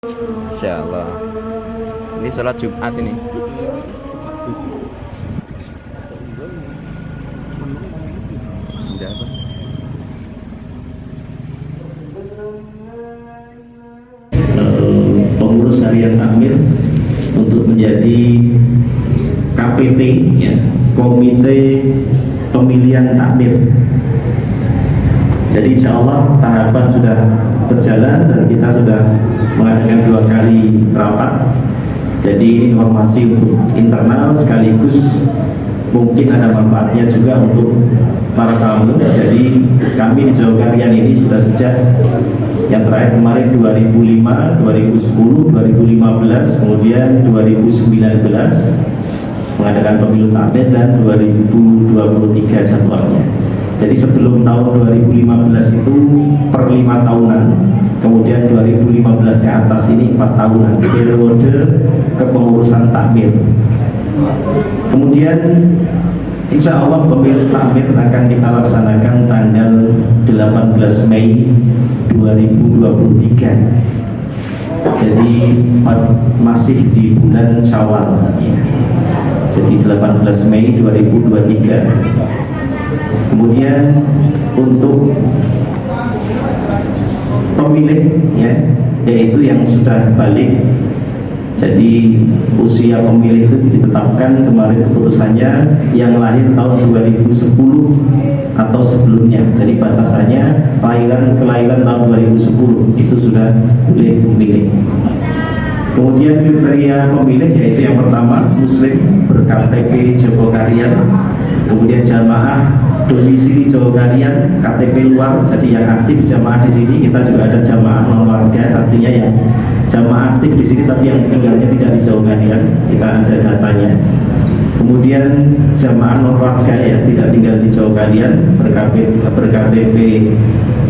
Insya Allah. Ini sholat Jumat ini. Ada apa? Pengurus harian takmir untuk menjadi KPT, ya, Komite Pemilihan Takmir. Jadi insya Allah tahapan sudah berjalan dan kita sudah mengadakan 2 kali rapat. Jadi informasi untuk internal sekaligus mungkin ada manfaatnya juga untuk para tamu. Jadi kami di Jawa Karian ini sudah sejak yang terakhir kemarin 2005, 2010, 2015, kemudian 2019 mengadakan pemilu takmir dan 2023 jadwalnya. Jadi sebelum tahun 2015 itu per 5 tahunan, kemudian 2015 ke atas ini 4 tahunan periode kepengurusan takmir. Kemudian insya Allah pemilu takmir akan kita laksanakan tanggal 18 Mei 2023. Jadi masih di bulan Syawal, ya. Jadi 18 Mei 2023. Kemudian untuk pemilih, ya, yaitu yang sudah balik. Jadi usia pemilih itu ditetapkan kemarin keputusannya yang lahir tahun 2010 atau sebelumnya. Jadi batasannya kelahiran tahun 2010 itu sudah boleh memilih. Kemudian kriteria pemilih yaitu yang pertama Muslim berKTP Jawa Karian, kemudian jamaah domisili Jawa Karian, KTP luar. Jadi yang aktif jamaah di sini, kita juga ada jamaah non warga, artinya yang jamaah aktif di sini tapi yang tinggalnya tidak di Jawa Karian, kita ada datanya. Kemudian jamaah non warga yang tidak tinggal di Jawa Karian, berKTP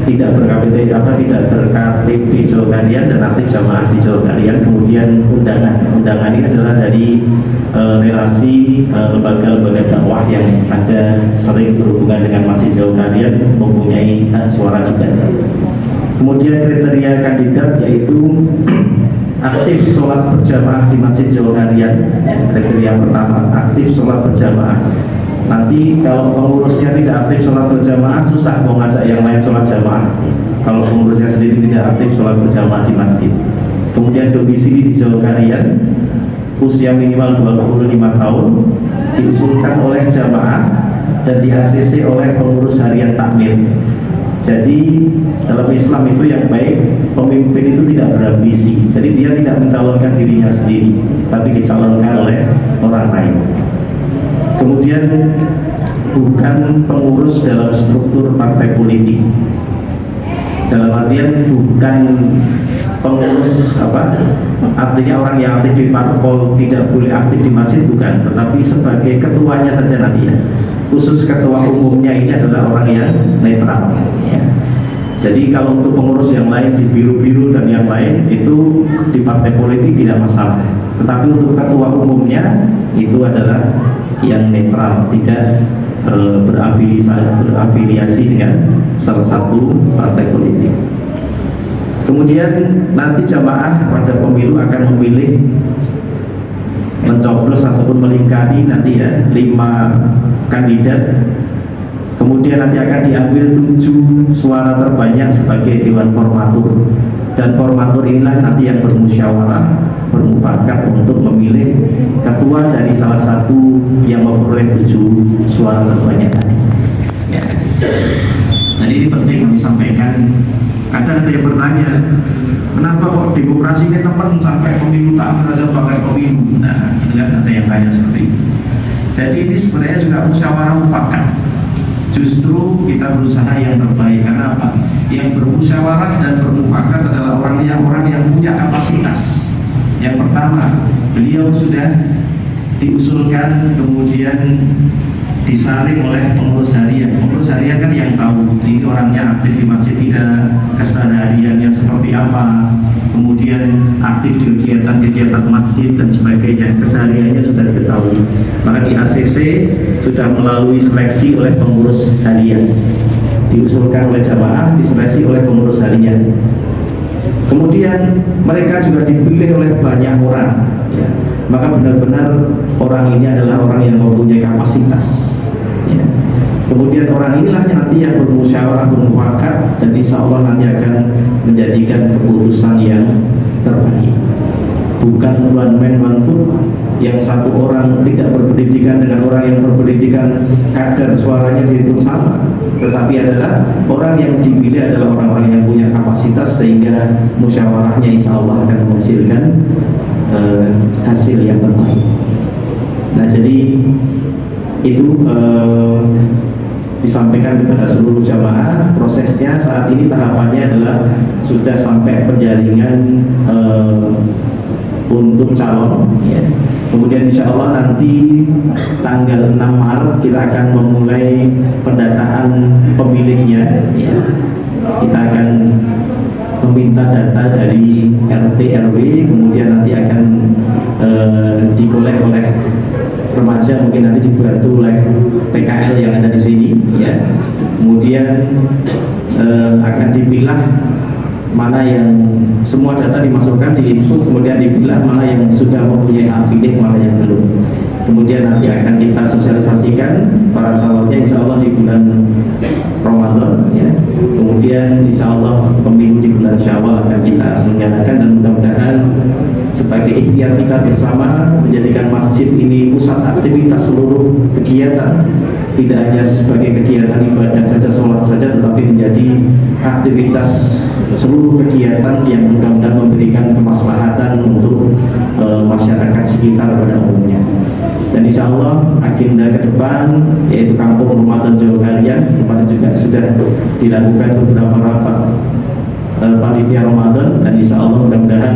tidak berKTP Jawa Karian dan aktif jamaah di Jawa Karian. Kemudian undangan ini adalah dari relasi lembaga-lembaga dakwah yang ada sering berhubungan dengan Masjid Jawa Karian, mempunyai suara juga. Kemudian kriteria kandidat yaitu aktif sholat berjamaah di Masjid Jawa Karian. Kriteria pertama aktif sholat berjamaah. Nanti kalau pengurusnya tidak aktif sholat berjamaah, susah mau ngajak yang lain sholat jamaah kalau pengurusnya sendiri tidak aktif sholat berjamaah di masjid. Kemudian domisili di Jawa Karian, usia minimal 25 tahun, diusulkan oleh jamaah dan di ACC oleh pengurus harian takmir. Jadi dalam Islam itu yang baik, pemimpin itu tidak berambisi. Jadi dia tidak mencalonkan dirinya sendiri, tapi dicalonkan oleh orang lain. Kemudian bukan pengurus dalam struktur partai politik. Dalam artian bukan pengurus artinya orang yang aktif di parpol tidak boleh aktif di masjid, bukan, tetapi sebagai ketuanya saja nanti, ya. Khusus ketua umumnya ini adalah orang yang netral, ya. Jadi kalau untuk pengurus yang lain di biru-biru dan yang lain itu di partai politik tidak masalah, tetapi untuk ketua umumnya itu adalah yang netral, tidak berafiliasi dengan salah satu partai politik. Kemudian nanti jamaah pada pemilu akan memilih, mencoblos ataupun melingkari nanti, ya, 5 kandidat. Kemudian nanti akan diambil 7 suara terbanyak sebagai dewan formatur, dan formatur inilah nanti yang bermusyawarah, bermufakat untuk memilih ketua dari salah satu yang memperoleh 7 suara terbanyak tadi, ya. Jadi ini penting kami sampaikan. Kadang ada yang bertanya, kenapa kok demokrasi ini teman sampai pemilu takmir saja pakai pemilu? Nah, ada yang tanya seperti itu. Jadi ini sebenarnya juga musyawarah mufakat. Justru kita berusaha yang terbaik. Karena apa? Yang bermusyawarah dan bermufakat adalah orang yang punya kapasitas. Yang pertama, beliau sudah diusulkan, kemudian disaring oleh pengurus harian. Pengurus harian kan yang tahu ini orangnya aktif di masjid tidak, kesehariannya seperti apa, kemudian aktif di kegiatan-kegiatan masjid dan sebagainya, kesehariannya sudah diketahui. Maka di ACC sudah melalui seleksi oleh pengurus harian, diusulkan oleh jamaah, diseleksi oleh pengurus harian. Kemudian mereka juga dipilih oleh banyak orang, ya. Maka benar-benar orang ini adalah orang yang mempunyai kapasitas, ya. Kemudian orang inilah nanti yang bermusyawarah, bermufakat, dan insya Allah nanti akan menjadikan keputusan yang terbaik. Bukan one man one vote yang satu orang tidak berpendidikan dengan orang yang berpendidikan kadar suaranya dihitung sama, tetapi adalah orang yang dipilih adalah orang-orang yang punya kapasitas sehingga musyawarahnya insya Allah akan menghasilkan hasil yang terbaik. Nah, jadi itu disampaikan kepada seluruh jamaah. Prosesnya saat ini tahapannya adalah sudah sampai penjaringan untuk calon, ya. Kemudian insya Allah nanti tanggal 6 Maret kita akan memulai pendataan pemilihnya, ya. Kita akan meminta data dari RT RW, kemudian nanti akan dikolek oleh remaja, mungkin nanti dibantu oleh PKL yang ada di sini, ya. Kemudian akan dipilah mana yang semua data dimasukkan di input, kemudian dipilah mana yang sudah mempunyai afiliat, mana yang belum. Kemudian nanti akan kita sosialisasikan para calonnya insya Allah di bulan Ramadan, ya. Kemudian insya Allah pemilu di bulan Syawal akan kita selenggarakan, dan mudah-mudahan sebagai ikhtiar kita bersama menjadikan masjid ini pusat aktivitas seluruh kegiatan, tidak hanya sebagai kegiatan ibadah saja, sholat saja, tetapi menjadi aktivitas seluruh kegiatan yang mudah-mudahan memberikan kemaslahatan untuk masyarakat sekitar pada umumnya. Dan insya Allah agenda ke depan yaitu Kampung Ramadan Jawa Galian, kemarin juga sudah dilakukan beberapa rapat panitia Ramadan, dan insya Allah mudah-mudahan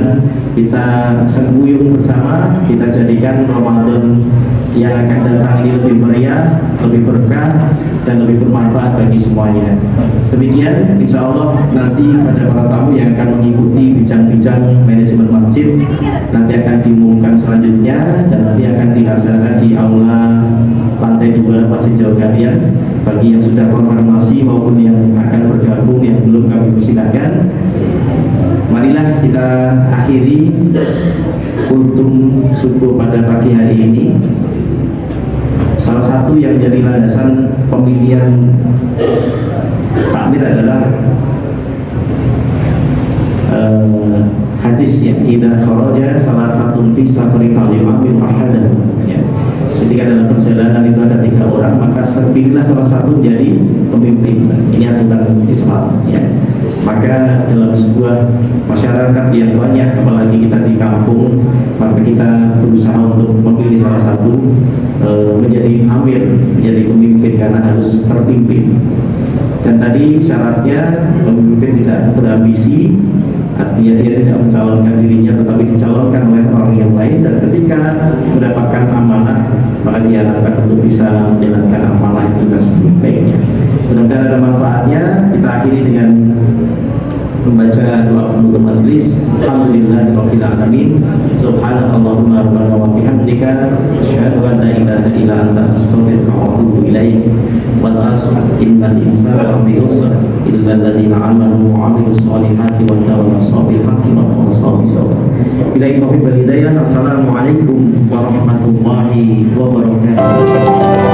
kita sengguyung bersama, kita jadikan Ramadan yang akan datang ini lebih meriah, lebih berkah, dan lebih bermanfaat bagi semuanya. Demikian insya Allah nanti pada para tamu yang akan mengikuti bincang-bincang manajemen masjid nanti akan diumumkan selanjutnya, dan nanti akan dilaksanakan di aula lantai 2 Masjid Jawa Galian. Bagi yang sudah konfirmasi maupun yang akan bergabung yang belum, kami persilakan. Marilah kita akhiri kultum subuh pada pagi hari ini. Salah satu yang jadi landasan pemilihan takmir adalah hadis yang idza kharaja salatatun fi safari falyu'amil ahadahu, ya. Ketika dalam perjalanan itu ada 3 orang, maka pilihlah salah satu jadi pemimpin. Ini aturan Islam, ya. Maka dalam sebuah masyarakat yang banyak, apalagi kita di kampung, maka kita berusaha untuk memilih salah satu menjadi amir, menjadi pemimpin, karena harus terpimpin. Dan tadi syaratnya pemimpin tidak berambisi, artinya dia tidak mencalonkan dirinya tetapi dicalonkan oleh orang yang lain, dan ketika mendapatkan amanah maka diharapkan untuk bisa menjalankan amanah itu dengan sebaik-baiknya. Mudah-mudahan ada manfaatnya. Kita akhiri dengan membaca doa penutup majelis. Alhamdulillahirabbil alamin. Subhanakallahumma rabbana wa bihamdika asyhadu an la ilaha illa anta astaghfiruka wa atubu ilaik. Wal asr innal insana lafi khusr illa alladziina aamanu wa 'amilus shalihati wa tawassaw bil haqqi wa tawassaw bis sabr. Billahi taufiq wal hidayah. Assalamualaikum warahmatullahi wabarakatuh.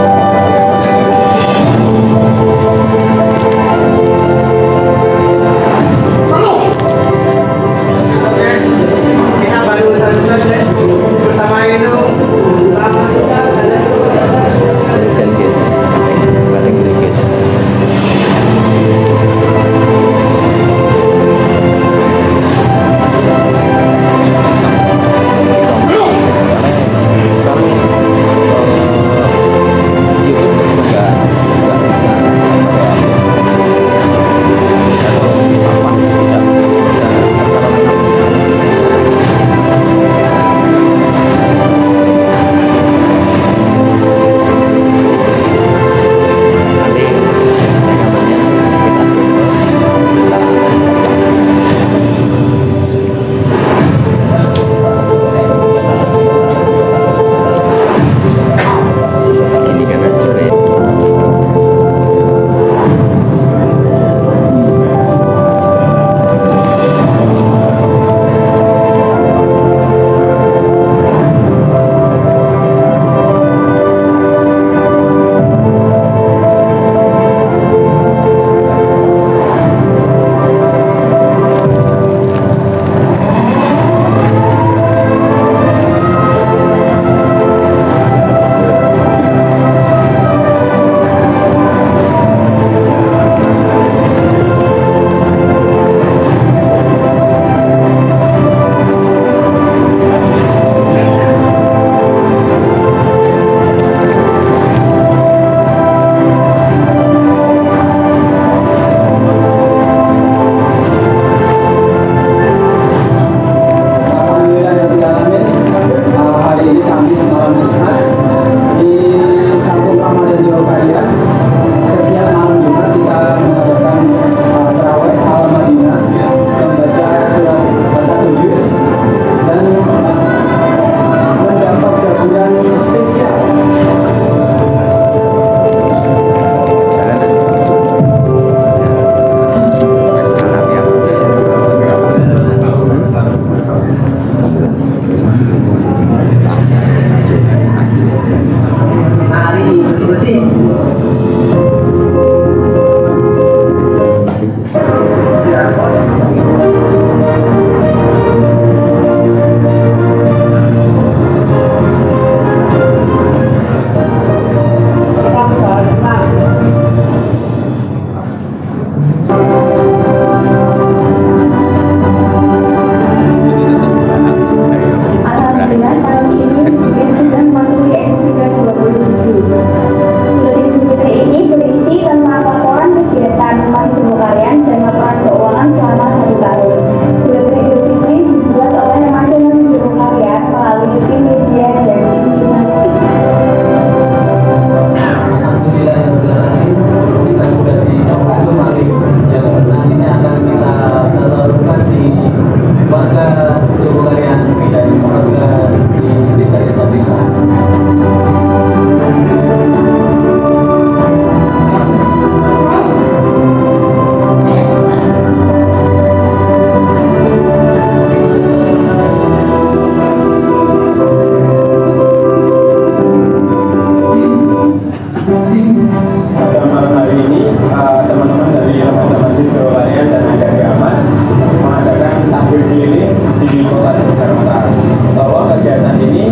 Darmata. Insya Allah kegiatan ini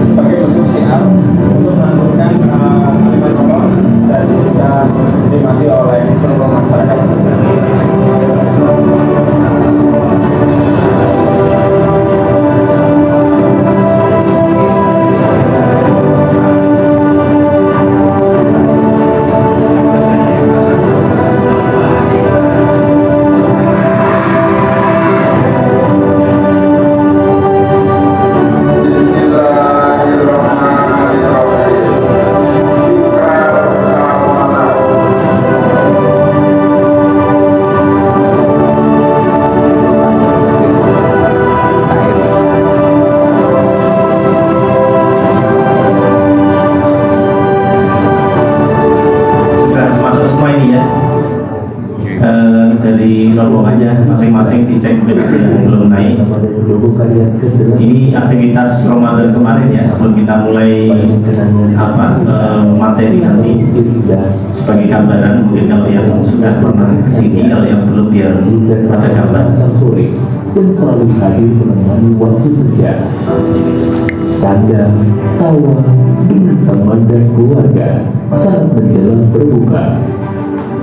sebagai bentuk syiar untuk menanggungkan kalimat Allah dan bisa dinikmati oleh seluruh masyarakat. Masing-masing dicek yang belum naik. Ini aktivitas Ramadan kemarin ya, sebelum kita mulai materi nanti sebagai gambaran. Mungkin kalau yang sudah pernah kesini, kalau yang belum biar ada gambar. Sore dan selalu hadir menemani waktu senja, canda, tawa dengan teman dan keluarga saat menjelang berbuka.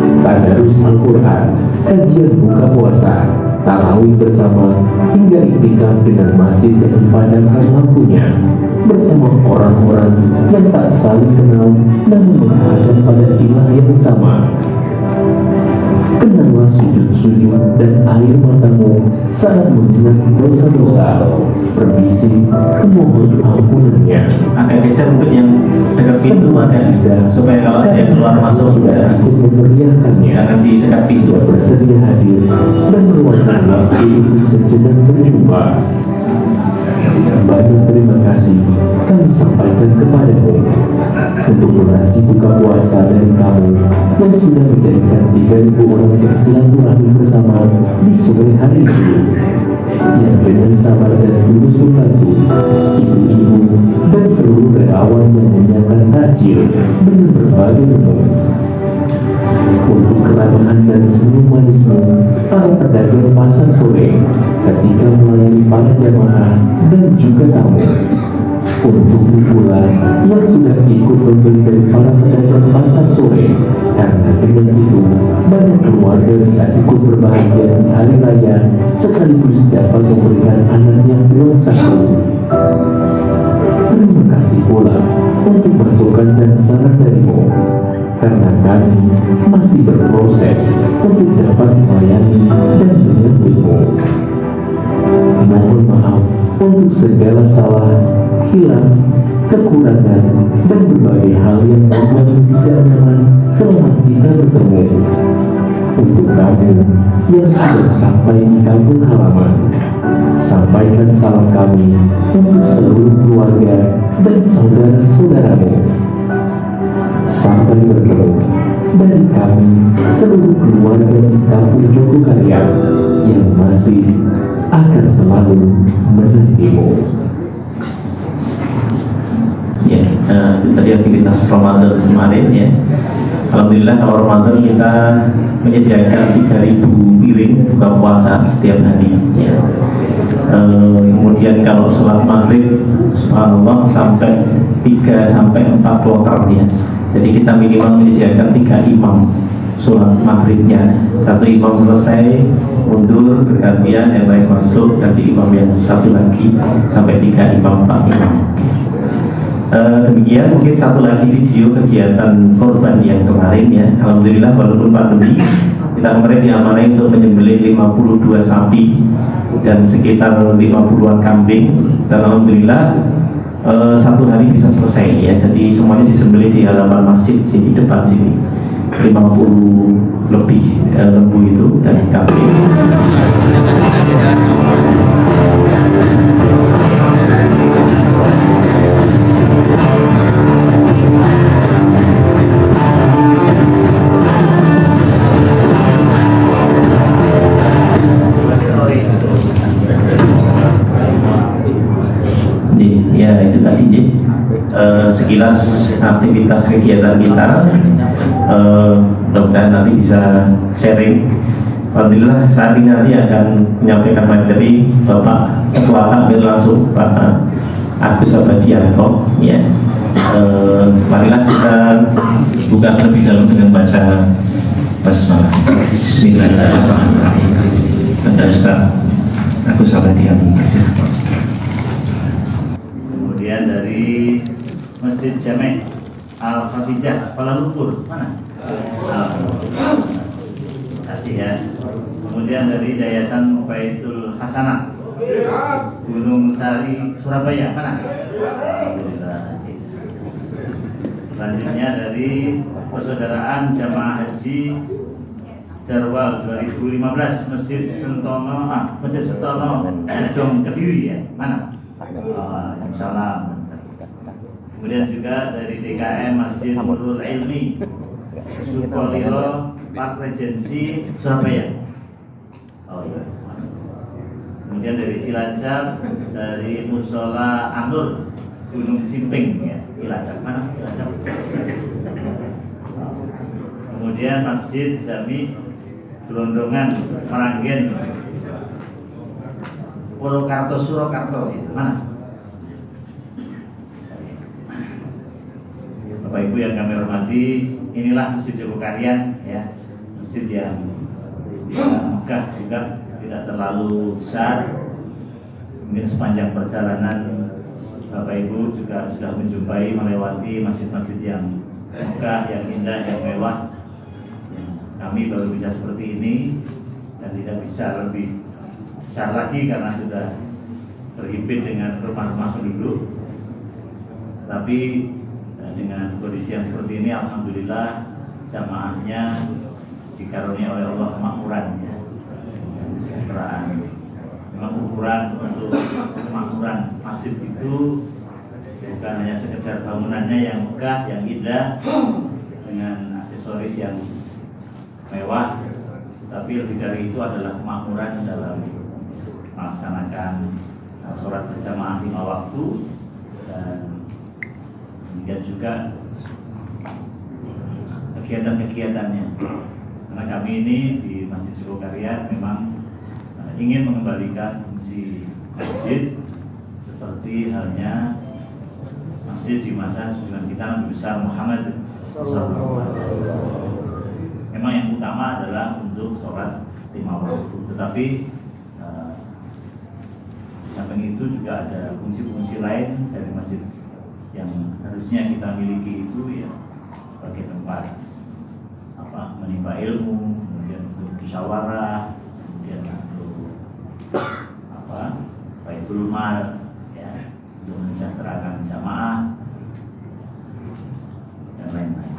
Tadarus Al-Quran, kajian buka puasa, tarawih bersama, hingga iktikaf dengan masjid yang dipadamkan lampunya bersama orang-orang yang tak saling kenal namun menghadap pada ilah yang sama. Kenanglah sujud-sujud dan air matamu saat mengingat dosa-dosa, berbisik memohon ampunannya. Agak geser mungkin yang dekat pintu ada, supaya kalau ada yang keluar masuk sudah ikut memeriahkannya. jangan di dekat pintu. Sudah bersedia hadir dan meluangkan waktu itu sejenak berjumpa. Banyak terima kasih kami sampaikan kepadamu untuk donasi buka puasa dari kamu yang sudah menjadikan 3.000 orang bersilaturahmi bersama di sore hari itu, yang dengan sabar dan tulus membantu ibu-ibu dan seluruh relawan yang menyiapkan takjil dengan berbagai menu. Untuk keramahan dan senyum manismu, para pedagang pasar sore ketika melayani para jamaah dan juga tamu. Untuk pula yang sudah ikut membeli dari para pedagang pasar sore, karena dengan itu banyak keluarga bisa ikut berbahagia di hari raya sekaligus dapat memberikan anaknya uang saku. Terima kasih pula untuk masukan dan saran darimu, karena kami masih berproses untuk dapat melayani dan menyambutmu. Mohon maaf untuk segala salah, hilaf, kekurangan, dan berbagai hal yang membuat tidak nyaman selama kita bertemu. Untuk kamu yang sudah sampai di kampung halaman, sampaikan salam kami untuk seluruh keluarga dan saudara-saudaramu. Sampai bertemu dari kami seluruh keluarga di kampung Jogokarya yang masih akan selalu menantimu. Ya, itu tadi aktivitas Ramadan kemarin ya. Alhamdulillah kalau Ramadan kita menyediakan 3.000 piring buka puasa setiap hari ya. Kemudian kalau sholat maghrib subhanallah sampai 3-4 kloter ya. Jadi kita minimal menyediakan 3 imam sholat maghribnya. Satu imam selesai mundur bergantian, yang lain masuk, ganti imam yang satu lagi sampai 3 imam 4 imam. Demikian mungkin satu lagi video kegiatan korban yang kemarin ya. Alhamdulillah walaupun pandemi kita kemarin diamanai untuk menyembelih 52 sapi dan sekitar 50-an kambing, dan alhamdulillah satu hari bisa selesai ya. Jadi semuanya disembelih di halaman masjid sini, depan sini, 50 lebih lembu itu dan kambing. Ya itu tadi sekilas aktivitas kegiatan kita. Mudah-mudahan nanti bisa sharing Alhamdulillah saat ini nanti akan menyampaikan materi Bapak Ketua Takmir langsung Bapak Agus Abadianto ya. Marilah kita buka lebih dalam dengan baca basmalah. Bismillahirrahmanirrahim. Kepada Ustaz Agus Abadianto. Kemudian dari Masjid Jami' Al-Fatijah Kuala Lumpur mana? Terima kasih ya. Kemudian dari Yayasan Baitul Hasanah Gunung Sari Surabaya mana? Alhamdulillah. Selanjutnya dari Persaudaraan Jamaah Haji Jarwal 2015 Masjid Sentono Dong Kediri ya mana? Salam. Kemudian juga dari DKM Masjid Nurul Ilmi Sukolilo Park Regency Surabaya. Kemudian dari Cilacap dari Musola Anur Gunung Simping ya. Cilacap mana? Cilacap. Kemudian Masjid Jami Gelondongan Meranggen Purwokarto Surakarta ya. Mana? Bapak Ibu yang kami hormati, inilah Masjid Jogokarian ya, masjid yang megah juga, tidak terlalu besar. Mungkin sepanjang perjalanan Bapak Ibu juga sudah menjumpai melewati masjid-masjid yang megah, yang indah, yang mewah. Kami baru bisa seperti ini dan tidak bisa lebih besar lagi karena sudah terhimpit dengan rumah-rumah penduduk. Tapi dengan kondisi yang seperti ini, alhamdulillah jamaahnya dikaruniai oleh Allah kemakmuran ya, kesejahteraan. Memang ukuran untuk kemakmuran masjid itu bukan hanya sekedar bangunannya yang megah, yang indah dengan aksesoris yang mewah, tapi lebih dari itu adalah kemakmuran dalam melaksanakan sholat berjamaah 5 waktu dan demikian juga kegiatan-kegiatannya. Karena kami ini di Masjid Jogokarian memang ingin mengembalikan fungsi masjid seperti halnya masjid di masa junjungan kita Nabi besar Muhammad SAW. Memang yang utama adalah untuk sholat 5 waktu, tetapi di samping itu juga ada fungsi-fungsi lain dari masjid yang harusnya kita miliki itu ya sebagai tempat menimba ilmu, kemudian untuk musyawarah, kemudian untuk baitul mal ya, untuk mensejahterakan jamaah dan lain-lain.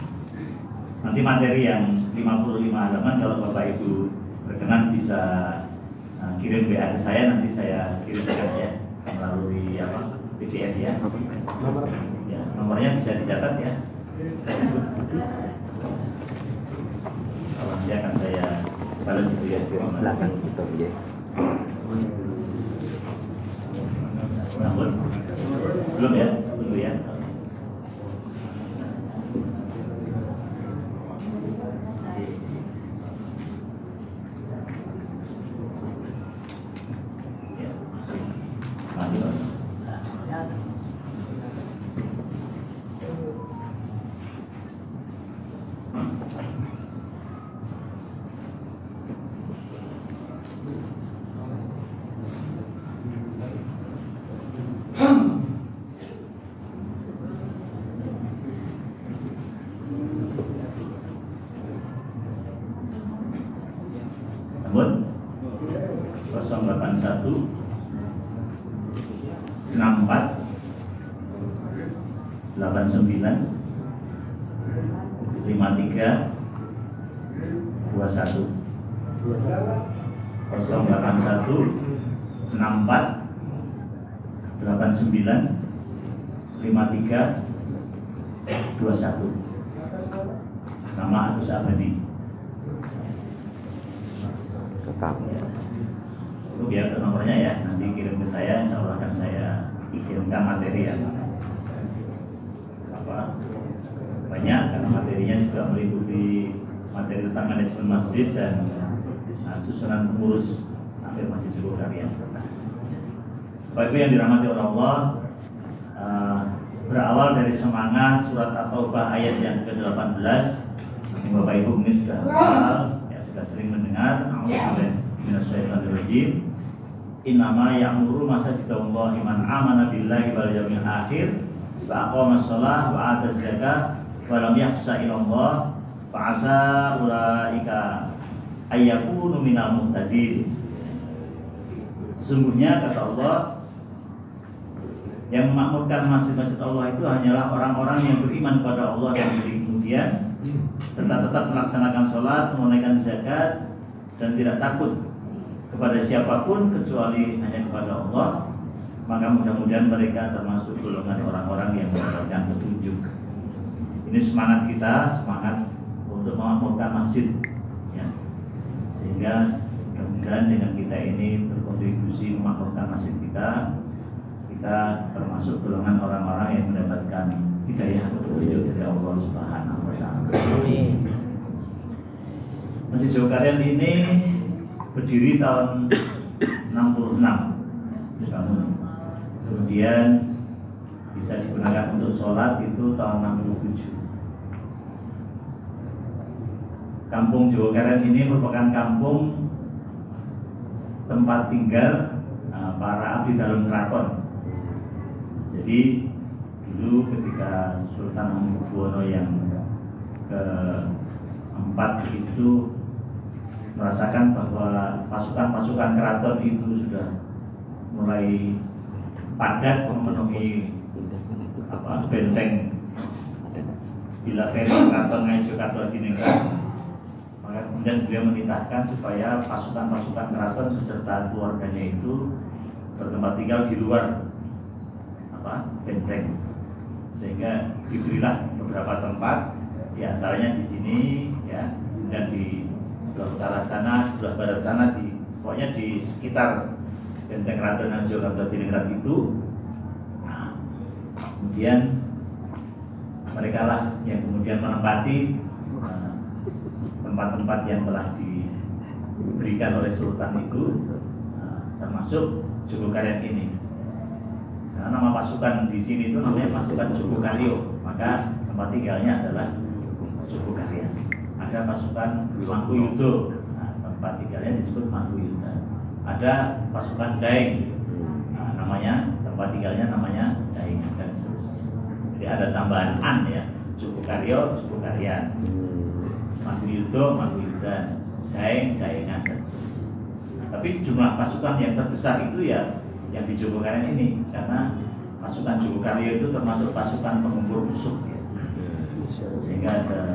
Nanti materi yang 55 halaman kalau Bapak Ibu berkenan bisa kirim WA ke saya, nanti saya kirimkan ya melalui PDF ya. Ya, nomornya bisa dicatat ya. Kalau nanti akan saya balas itu ya. Silakan itu ya. Namun belum ya, tunggu ya. Namun 081 64 89 53 21 081 64 89 53 21. Nama Agus Abadi. Tetap. Itu biar nomornya ya, nanti kirim ke saya, insya Allah akan saya kirimkan materi yang banyak, karena materinya juga meliputi materi tentang manajemen masjid dan susunan pengurus takmir Masjid Jogokarian. Bapak Ibu yang dirahmati oleh Allah, berawal dari semangat surat At-Taubah ayat yang ke-18 yang Bapak Ibu mungkin sudah hafal, ya sudah sering mendengar. A'udzubillahi innama ya'muru masajidallahi man amana billahi wal yawmil akhir wa aqama shalah wa ata zakah wa lam yakhsha illallah fa asa ulaika ayyakunu minal muhtadin. Sesungguhnya kata Allah, yang memakmurkan masjid-masjid Allah itu hanyalah orang-orang yang beriman kepada Allah dan hari kemudian, serta tetap melaksanakan sholat, menunaikan zakat, dan tidak takut kepada siapapun kecuali hanya kepada Allah. Maka mudah-mudahan mereka termasuk golongan orang-orang yang mendapatkan petunjuk. Ini semangat kita, semangat untuk memakmurkan masjid, ya. Sehingga mudah-mudahan dengan kita ini berkontribusi memakmurkan masjid kita termasuk golongan orang-orang yang mendapatkan hidayah petunjuk dari Allah Subhanahu wa Ta'ala. Masjid Jogokarian ini berdiri tahun 66 dibangun. Kemudian bisa digunakan untuk sholat itu tahun 67. Kampung Jogokarian ini merupakan kampung tempat tinggal para abdi dalam keraton. Jadi dulu ketika Sultan Hamengkubuwono yang keempat itu merasakan bahwa pasukan-pasukan keraton itu sudah mulai padat memenuhi benteng Bila Feri Keraton Ngayogyakarta Diningrat, maka kemudian beliau menitahkan supaya pasukan-pasukan keraton beserta keluarganya itu bertempat tinggal di luar benteng, sehingga diberilah beberapa tempat, diantaranya di sini, ya, dan di sebelah utara sana, sebelah barat sana, pokoknya di sekitar benteng Keraton Ngayogyakarta Diningrat itu. Nah, kemudian mereka lah yang kemudian menempati tempat-tempat yang telah diberikan oleh Sultan itu, termasuk Jogokarian ini. Karena nama pasukan di sini itu namanya pasukan Jogokaryo, maka tempat tinggalnya adalah Jogokarian. Ada pasukan Mangkuyudo, tempat tinggalnya disebut Mangkuyudo. Ada pasukan Daeng, namanya tempat tinggalnya namanya Daeng, dan seterusnya. Jadi ada tambahan an, ya, Jogokaryo, Jogokarian, Mangkuyudo, Mangkuyudan, Daeng, Daengan, dan seterusnya. Tapi jumlah pasukan yang terbesar itu ya yang di Jogokarian ini, karena pasukan Jogokaryo itu termasuk pasukan pengempur musuh, ya. Sehingga ada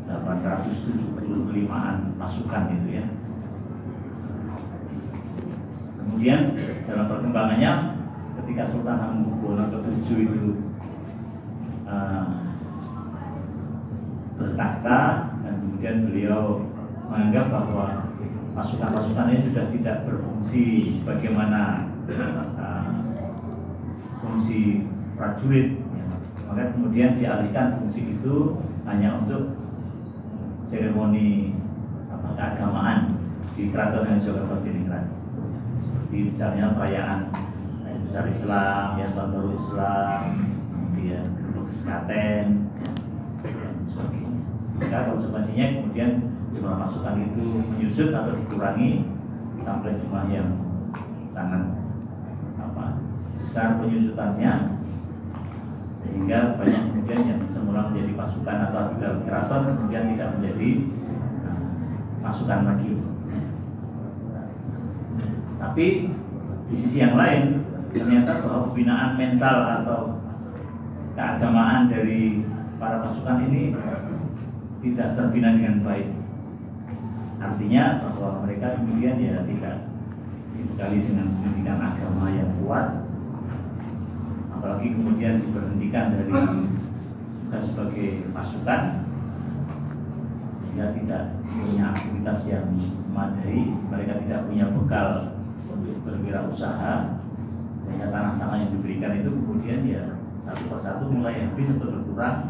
875-an pasukan itu, ya. Kemudian dalam perkembangannya ketika Sultan Hamengkubuwono ke-7 itu bertahta, dan kemudian beliau menganggap bahwa pasukan-pasukan ini sudah tidak berfungsi sebagaimana fungsi prajurit, ya. Maka kemudian dialihkan fungsi itu hanya untuk seremoni keagamaan di Keraton Ngayogyakarta Diningrat. Seperti misalnya perayaan besar Islam, ya, tahun baru Islam, kemudian gerbek sekaten, ya, dan sebagainya. Maka konsekuensinya kemudian jumlah pasukan itu menyusut atau dikurangi sampai jumlah yang sangat besar penyusutannya, sehingga banyak kemudian yang semula menjadi pasukan atau abdi dalam keraton kemudian tidak menjadi pasukan lagi. Tapi di sisi yang lain ternyata bahwa pembinaan mental atau keagamaan dari para pasukan ini tidak terbina dengan baik. Artinya bahwa mereka kemudian ya tidak dibekali dengan pendidikan agama yang kuat, apalagi kemudian diberhentikan dari tugas sebagai pasukan, sehingga tidak punya aktivitas yang memadai, mereka tidak punya bekal untuk berwirausaha, sehingga tanah-tanah yang diberikan itu kemudian ya satu persatu mulai habis atau berkurang,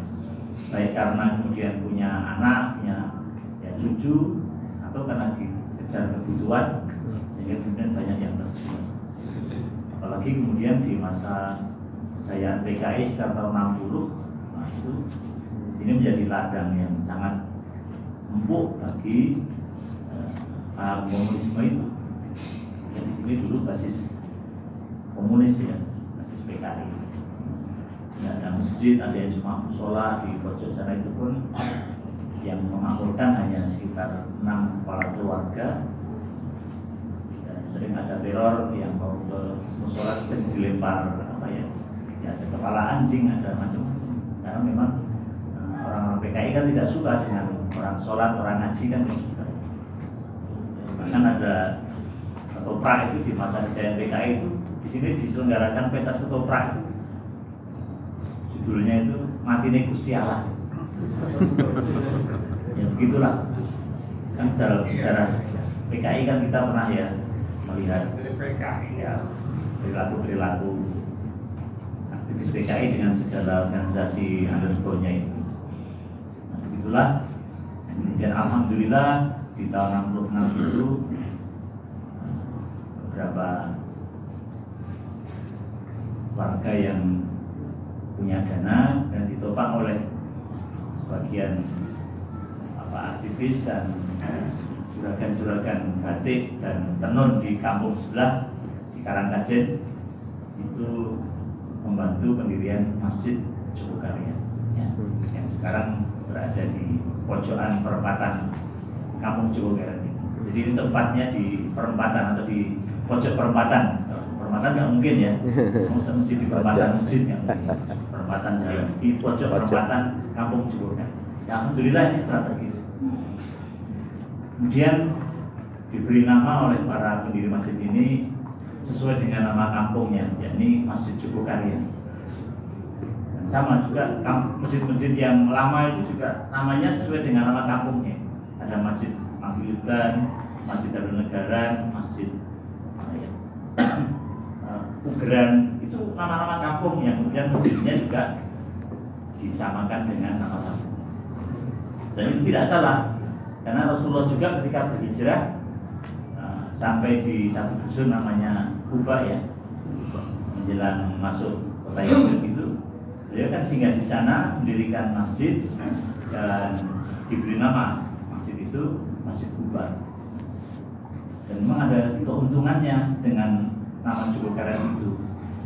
baik karena kemudian punya anak, punya cucu, atau karena dikejar kebutuhan sehingga kemudian banyak yang terjual. Apalagi kemudian di masa saya PKI sekitar tahun 60, nah itu ini menjadi ladang yang sangat empuk bagi komunisme itu. Yang di sini dulu basis komunis ya, basis PKI. Ya, ada masjid, ada yang cuma musola di pojok sana itu pun yang memakmurkan hanya sekitar 6 kepala keluarga. Dan sering ada teror yang mau ke musola sering dilempar apa ya, ada kepala anjing, ada macam-macam. Karena memang orang-orang PKI kan tidak suka dengan orang sholat, orang ngaji kan tidak suka. Bahkan ada ketoprak itu di masa kejayaan PKI itu di sini diselenggarakan pentas ketoprak. Judulnya itu Matine Gusti Allah. Ya begitulah. Kan dalam sejarah PKI kan kita pernah ya melihat ya perilaku aktivis PKI dengan segala organisasi underground-nya itu. Nah, begitulah. Dan alhamdulillah di tahun 66 itu beberapa warga yang punya dana dan ditopang oleh sebagian aktivis dan juragan-juragan batik dan tenun di kampung sebelah di Karangkajen itu membantu pendirian Masjid Jogokarya ya, yang sekarang berada di pojokan perempatan kampung Jogokarya ini. Jadi ini tempatnya di perempatan atau di pojok perempatan. Perempatan nggak mungkin ya, masjid di perempatan masjid nggak mungkin. Perempatan jalan di pojok perempatan kampung Jogokarya. Ya, alhamdulillah ini strategis. Kemudian diberi nama oleh para pendiri masjid ini sesuai dengan nama kampungnya, yakni Masjid Jogokarya. Dan sama juga masjid-masjid yang lama itu juga namanya sesuai dengan nama kampungnya. Ada Masjid Maghriban, Masjid Darul Negara, Masjid Ugeran, itu nama-nama kampung yang kemudian masjidnya juga disamakan dengan nama kampung. Dan itu tidak salah, karena Rasulullah juga ketika berhijrah sampai di satu dusun namanya Kuba ya, menjelang masuk kota Yaman itu, beliau kan singgah di sana mendirikan masjid dan diberi nama masjid itu Masjid Kuba. Dan memang ada keuntungannya dengan nama Jogokarya itu,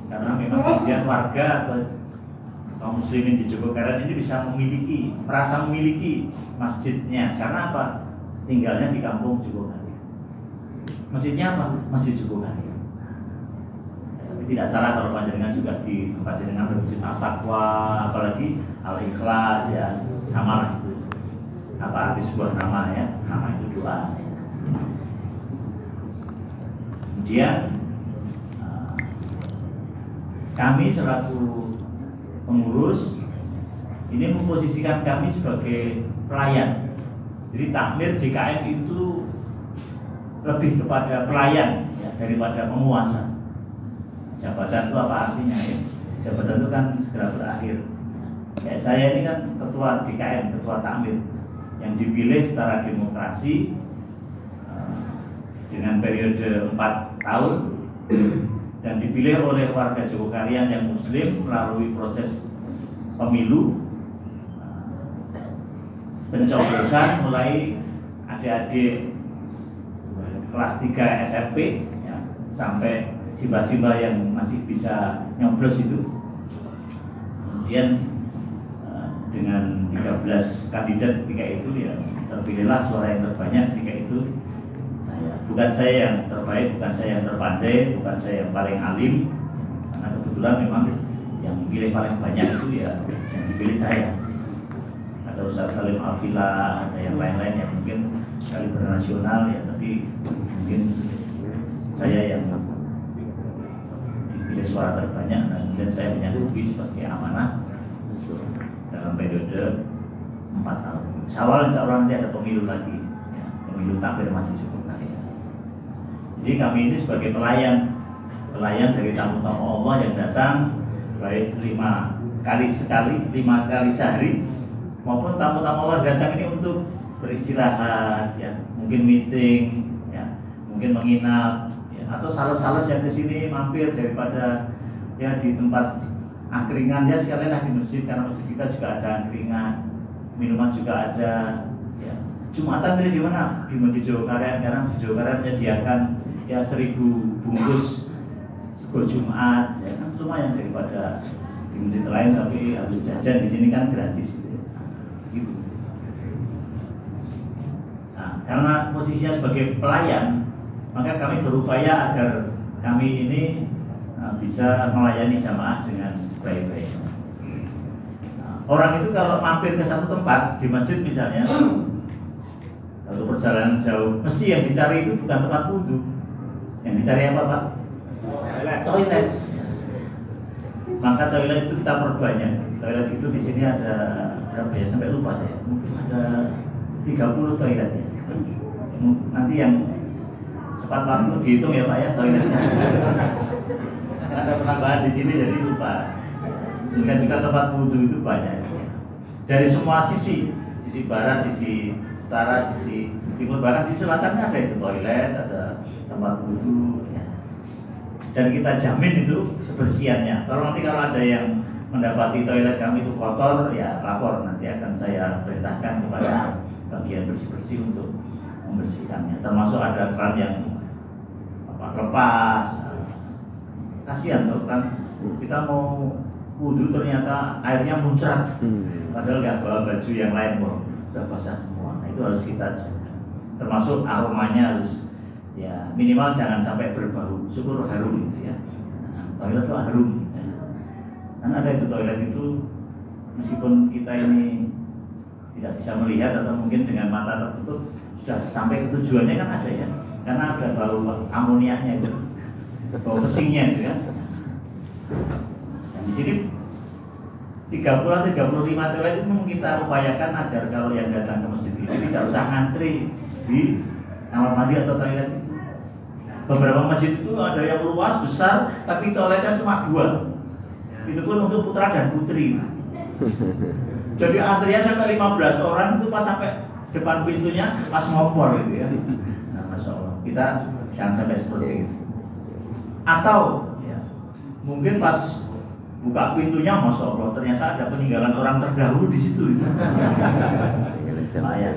karena memang kemudian warga atau kaum muslimin di Jogokarya ini bisa merasa memiliki masjidnya. Karena apa? Tinggalnya di kampung Jogokarya. Masjidnya apa? Masjid Jogokarya. Tapi tidak salah kalau panjenengan juga di tempat dengan masjid Al-Taqwa, apalagi Al-Ikhlas ya, sama lah itu. Apa arti sebuah nama ya? Nama itu doa. Kemudian kami selaku pengurus ini memposisikan kami sebagai pelayan. Jadi takmir DKM itu lebih kepada pelayan ya, daripada penguasa. Jabatan itu apa artinya ya? Jabatan itu kan segera berakhir. Ya, saya ini kan ketua DKM, ketua takmir yang dipilih secara demokrasi dengan periode 4 tahun dan dipilih oleh warga Jogokarya yang muslim melalui proses pemilu pencoblosan mulai adik-adik kelas 3 SMP ya, sampai simba-simba yang masih bisa nyoblos itu. Kemudian dengan 13 kandidat ketika itu ya terpilihlah suara yang terbanyak ketika itu saya. Bukan saya yang terbaik, bukan saya yang terpandai, bukan saya yang paling alim, karena kebetulan memang yang dipilih paling banyak itu ya yang dipilih saya. Ada Ustaz Salim Alfila, ada yang lain-lain yang mungkin kaliber nasional ya, tapi mungkin saya yang dipilih suara terbanyak dan kemudian saya menyanggupi sebagai amanah dalam periode 4 tahun. Insya Allah nanti ada pemilu lagi ya, pemilu takbir Masjid Jogokarya. Jadi kami ini sebagai pelayan dari tamu-tamu Allah yang datang baik 5 kali sehari maupun tamu-tamu Allah datang ini untuk beristirahat, ya, mungkin meeting, ya, mungkin menginap, ya, atau sales-sales yang ke sini mampir daripada ya di tempat angkringan, ya sekalian di masjid, karena masjid kita juga ada angkringan, minuman juga ada. Ya. Jumatan pilih di mana? Di Masjid Jogokaryan, karena Masjid Jogokaryan menyediakan ya 1000 bungkus sego Jumat, ya kan lumayan daripada di masjid lain tapi harus jajan, di sini kan gratis. Gitu. Nah, karena posisinya sebagai pelayan, maka kami berupaya agar kami ini bisa melayani jamaah dengan baik-baik. Nah, orang itu kalau mampir ke satu tempat di masjid misalnya, kalau perjalanan jauh, mesti yang dicari itu bukan tempat wudhu. Yang dicari apa, Pak? Toilet. Maka toilet itu kita perbanyak. Toilet itu di sini ada berapa ya? Sampai lupa saya. Mungkin ada 30 toilet ya. Nanti yang sempat waktu dihitung ya Pak ya toiletnya. Ada penambahan di sini jadi lupa. Dan juga tempat wudhu itu banyak. Dari semua sisi barat, sisi utara, sisi timur, bahkan sisi selatannya ada itu toilet, ada tempat wudhu. Ya. Dan kita jamin itu kebersihannya. Kalau ada yang mendapati toilet kami itu kotor, ya lapor, nanti akan saya perintahkan kepada bagian bersih-bersih untuk membersihkannya. Termasuk ada keran yang lepas. Kasihan tuh kan, kita mau wudhu ternyata airnya muncrat, padahal nggak bawa baju yang lain, sudah basah semua. Nah, itu harus kita jaga. Termasuk aromanya harus ya minimal jangan sampai berbau, syukur harum gitu ya. Nah, toilet itu harum. Ya. Kan ada itu toilet itu meskipun kita ini tidak bisa melihat atau mungkin dengan mata tertutup sudah sampai ke tujuannya kan ada ya, karena ada bau amoniaknya itu, bau pesingnya itu ya. Dan di sini 30-35 toilet itu kita upayakan agar kalau yang datang ke masjid ini tidak usah ngantri di kamar mandi atau toilet itu. Beberapa masjid itu ada yang luas besar tapi toiletnya cuma 2. Itu pun untuk putra dan putri. Jadi antrian sampai 15 orang itu pas sampai depan pintunya pas ngompor gitu ya. Nah, Masya Allah, kita jangan sampai seperti itu. Atau ya, mungkin pas buka pintunya, Masya Allah, ternyata ada peninggalan orang terdahulu di situ. Ya.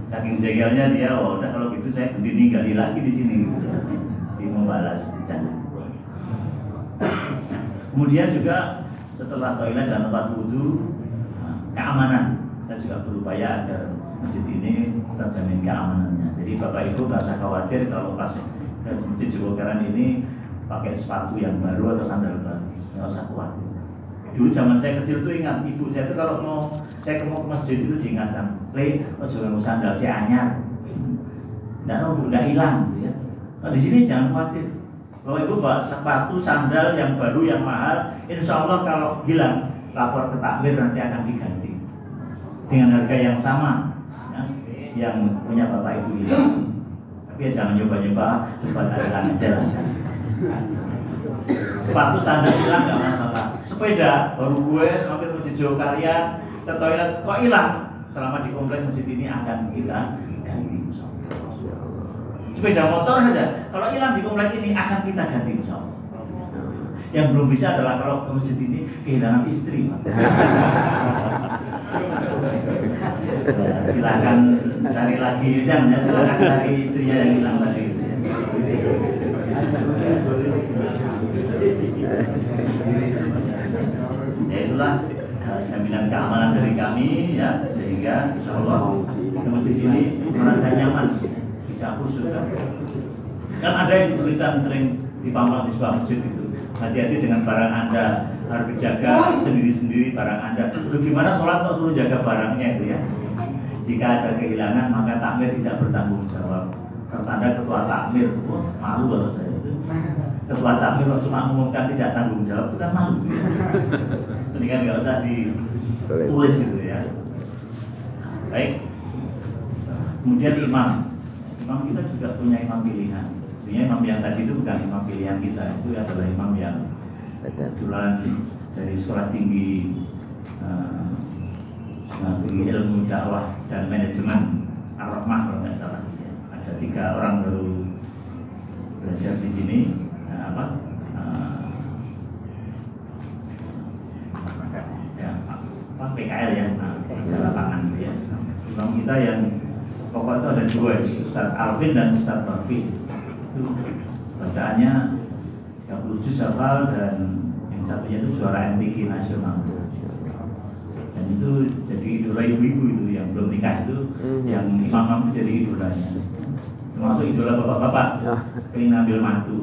Saking jegelnya dia, oh udah kalau gitu saya berdiri gali lagi di sini. Gitu. Di membalas di sana. Kemudian juga setelah toilet dan tempat wudhu, keamanan. Kita juga berupaya agar masjid ini terjamin keamanannya. Jadi Bapak Ibu nggak usah khawatir kalau pas ke Masjid Jogokaryan ini pakai sepatu yang baru atau sandal baru, nggak usah khawatir. Dulu zaman saya kecil tuh ingat ibu saya tuh kalau mau ke masjid itu diingatkan, jangan sandal si anyar, nggak hilang, gitu ya. Nah, di sini jangan khawatir. Kalau ibu bawa sepatu sandal yang baru yang mahal, insya Allah kalau hilang lapor ke takmir nanti akan diganti dengan harga yang sama ya, yang punya bapak ibu hilang. Tapi ya jangan nyoba-nyoba coba hilang aja lah. Sepatu sandal hilang nggak masalah. Sepeda baru gue semakin Masjid Jogokaryan ke toilet kok hilang, selama di komplek masjid ini akan kita ganti. Sepeda motor saja kalau hilang di komplek ini akan kita ganti insya Allah. Yang belum bisa adalah kalau ke masjid ini kehilangan istri. Silakan cari lagi jam ya, silakan cari istrinya yang hilang tadi. Ya itulah jaminan keamanan dari kami ya, sehingga insya Allah ke masjid ini merasa nyaman, bisa khusyuk. Kan ada yang tulisan sering dipampang di sebuah masjid itu, hati-hati dengan barang Anda, harus dijaga sendiri-sendiri barang Anda. Lalu gimana sholat kok suruh jaga barangnya itu ya? Jika ada kehilangan maka takmir tidak bertanggung jawab. Tertanda ketua takmir, malu kalau saya. Ketua takmir kalau cuma mengumumkan tidak tanggung jawab itu kan malu. Ini kan nggak usah ditulis gitu ya. Baik. Kemudian imam kita juga punya imam pilihan. Artinya imam yang tadi itu bukan imam pilihan kita, itu adalah imam yang kebetulan dari sekolah tinggi di ilmu dakwah dan manajemen Ar-Rahmah kalau nggak salah. Ada 3 orang baru belajar di sini. PKL ya, masalah pangan ya. Imam kita yang pokok itu ada 2, Ustaz Alvin dan Ustaz Bafi. Itu bacaannya 30 juz hafal dan yang satunya itu juara MTQ nasional. Dan itu jadi idola ibu-ibu itu yang belum nikah itu, yang imam itu jadi idolanya. Termasuk idola bapak-bapak, pengen ngambil mantu.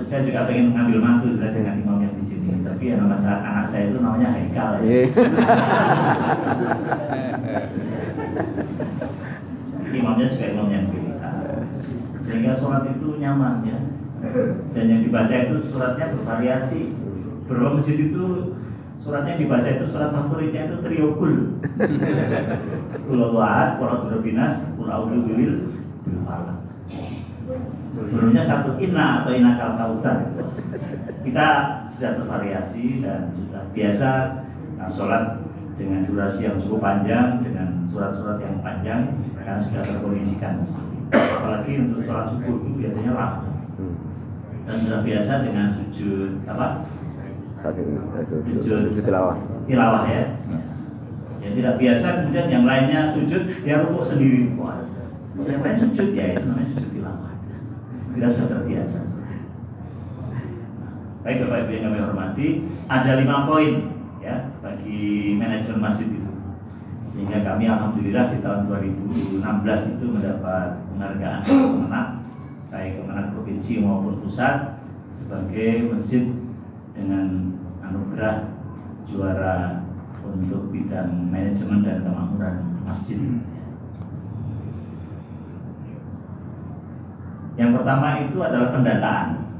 Saya juga pengen ngambil mantu dengan imam yang di sini. Tapi ya nama anak saya itu namanya Haikal. Ya. Imamnya juga imam yang kita. Sehingga sholat itu nyaman ya. Dan yang dibaca itu suratnya bervariasi. Beberapa masjid itu suratnya yang dibaca itu surat favoritnya itu trio kul. Qul ahad, qul binas, qul a'udzu bil falaq. Sebelumnya 1 inna atau inna kal kausar. Kita sudah bervariasi dan sudah biasa sholat dengan durasi yang cukup panjang, dengan surat-surat yang panjang, karena sudah terkondisikan. Apalagi untuk sholat subuh itu biasanya lama. Dan sudah biasa dengan sujud apa? Sujud tilawah ya. Yang tidak biasa kemudian yang lainnya sujud, dia rukuk sendiri. Wah, yang lain sujud ya itu namanya sujud tilawah. Kita sudah terbiasa. Baik Bapak Ibu yang kami hormati, ada 5 poin ya bagi manajemen masjid itu. Sehingga kami alhamdulillah di tahun 2016 itu mendapat penghargaan Kemenang, baik Kemenang provinsi maupun pusat, sebagai masjid dengan anugerah juara untuk bidang manajemen dan kemakmuran masjid. Yang pertama itu adalah pendataan.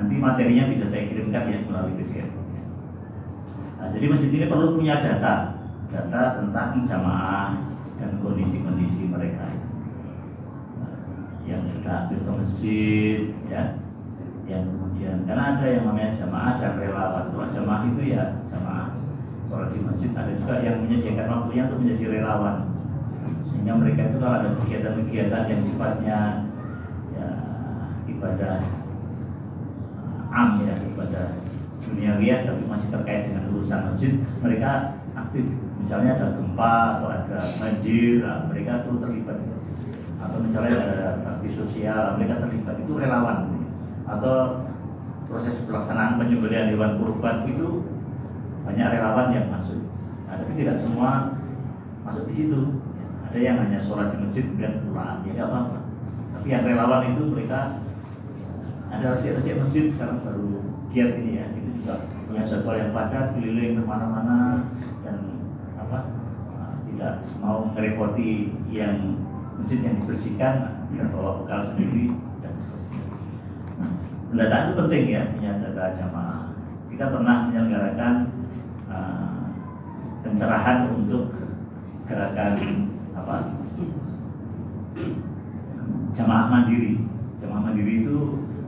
Nanti materinya bisa saya kirimkan ya melalui PDF. Nah, jadi masjid ini perlu punya data tentang jamaah dan kondisi-kondisi mereka yang sudah hampir ke masjid, ya, yang kemudian karena ada yang namanya jamaah dan relawan. Kalau jamaah itu ya jamaah sholat di masjid, ada juga yang menyediakan waktunya untuk menjadi relawan, sehingga mereka itu kalau ada kegiatan-kegiatan yang sifatnya ya ibadah ya ibadah duniawiah tapi masih terkait dengan urusan masjid, mereka aktif. Misalnya ada gempa atau ada banjir, mereka turut terlibat. Atau misalnya ada bakti sosial, mereka terlibat, itu relawan. Atau proses pelaksanaan penyembelihan hewan kurban itu banyak relawan yang masuk. Nah, tapi tidak semua masuk di situ. Ada yang hanya sholat di masjid kemudian pulang, ya nggak apa-apa. Tapi yang relawan itu mereka ada resik-resik masjid sekarang baru giat ini ya, itu juga punya jadwal yang padat, keliling kemana-mana dan tidak mau merepoti yang masjid yang dibersihkan, dia bawa bekal sendiri dan seterusnya. Nah, pendataan itu penting ya, punya data jamaah. Kita pernah menyelenggarakan pencerahan untuk gerakan jamaah mandiri. Jamaah mandiri itu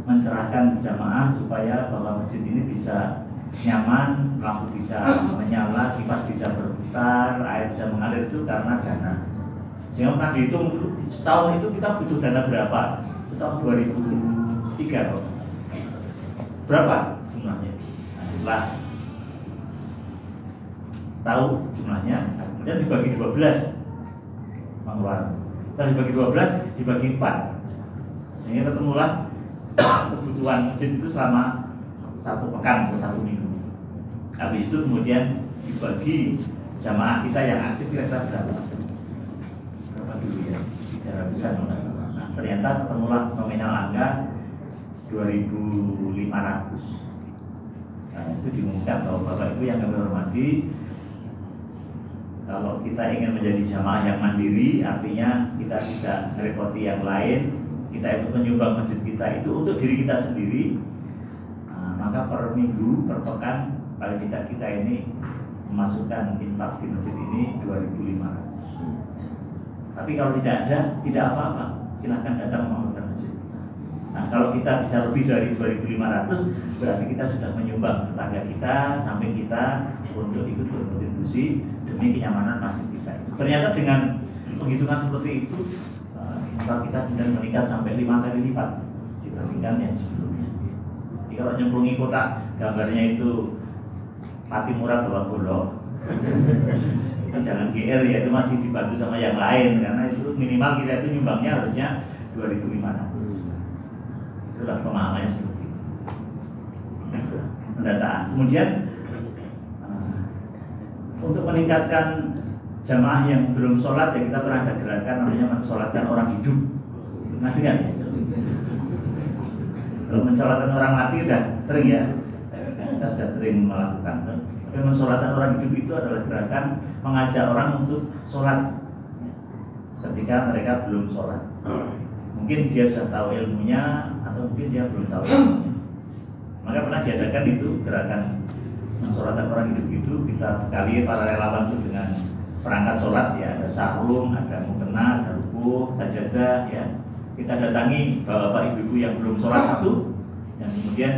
mencerahkan jamaah supaya bahwa masjid ini bisa nyaman, lampu bisa menyala, kipas bisa berputar, air bisa mengalir itu karena dana. Sehingga pernah dihitung setahun itu kita butuh dana berapa? Itu tahun 2003 loh. Berapa jumlahnya? Nah, setelah tahu jumlahnya, kemudian dibagi 12 mengeluarkan. Setelah dibagi 12, dibagi 4. Sehingga ketemulah kebutuhan masjid itu selama 1 pekan atau 1 minggu. Habis itu kemudian dibagi jamaah kita yang aktif kira-kira berapa dulu ya? 300-an. Nah, ternyata ketemulah nominal angka 2.500. Nah, itu diumumkan bahwa Bapak Ibu yang kami hormati, kalau kita ingin menjadi jamaah yang mandiri, artinya kita tidak merepoti yang lain, kita itu menyumbang masjid kita itu untuk diri kita sendiri. Nah, maka per minggu, per pekan, paling tidak kita ini memasukkan infak di masjid ini 2.500. Tapi kalau tidak ada, tidak apa-apa, silahkan datang memakmurkan masjid. Nah, kalau kita bisa lebih dari 2.500, berarti kita sudah menyumbang tetangga kita, samping kita untuk ikut berkontribusi demi kenyamanan masjid kita. Ternyata dengan penghitungan seperti itu, maka kita sudah meningkat sampai 5 kali lipat dibandingkan yang sebelumnya. Jadi kalau nyemplungi kotak, gambarnya itu mati murah bawa golok. Jangan GL ya, itu masih dibantu sama yang lain, karena itu minimal kita itu nyumbangnya harusnya 2.500. Itulah pemahamannya seperti itu. Pendataan. Kemudian untuk meningkatkan jamaah yang belum sholat, ya kita pernah ada gerakan namanya mensolatkan orang hidup. Nah, dengar ya? Kalau mensolatkan orang mati udah sering ya, kita sudah sering melakukan. Tapi mensolatkan orang hidup itu adalah gerakan mengajak orang untuk sholat ketika mereka belum sholat. Mungkin dia sudah tahu ilmunya, atau mungkin dia belum tahu ilmunya. Maka pernah diadakan itu gerakan mensolatkan orang hidup itu, kita bekali para relawan itu dengan perangkat sholat ya, ada sarung, ada mukena, ada rukuh, sajadah ya. Kita datangi bapak ibu-ibu yang belum sholat itu, dan kemudian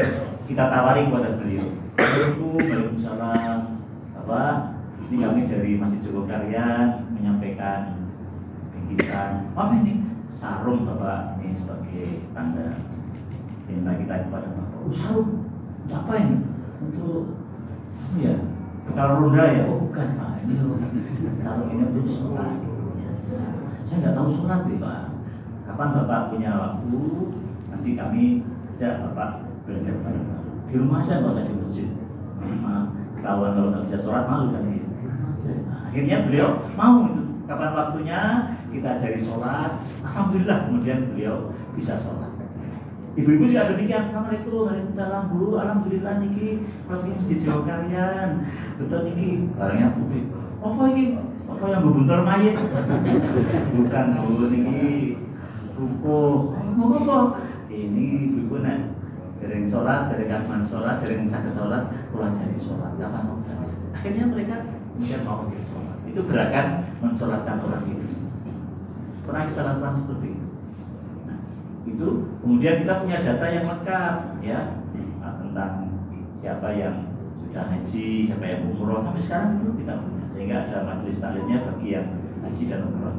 kita tawari kepada beliau. Waalaikumsalam, Bapak, ini kami dari Masjid Jogokaryan menyampaikan bingkisan. Apa ini? Sarung Bapak, ini sebagai tanda cinta kita kepada Bapak. Oh, sarung? Untuk apa ini? Untuk ya, bekal ronda ya? Oh bukan Pak, ini sarung ini untuk sholat. Saya nggak tahu sholat nih Pak. Kapan Bapak punya waktu, nanti kami ajak Bapak belajar bareng. Di rumah aja, nggak usah di masjid. Kalau nggak bisa sholat malu kan gitu. Nah, akhirnya beliau mau itu. Kapan waktunya kita ajari sholat. Alhamdulillah kemudian beliau bisa sholat. Ibu-ibu juga demikian. Assalamualaikum, waalaikumsalam Bu. Alhamdulillah niki masih Masjid Jogokaryan. Betul niki barangnya publik. Apa ini? Apa yang bubuntor mayit? Bukan Bu, niki rukuh. Mau apa? Ini ibu nak dereng sholat, dereng katman sholat, dereng sakit sholat, pulang jadi sholat. Kapan mau? Akhirnya mereka kemudian mau jadi sholat. Itu gerakan mensolatkan orang itu. Pernah kita lakukan seperti itu. Nah, itu kemudian kita punya data yang lengkap ya, tentang siapa yang sudah haji, siapa yang umroh. Sampai sekarang itu kita punya, sehingga ada majelis taklimnya bagi yang haji dan umroh.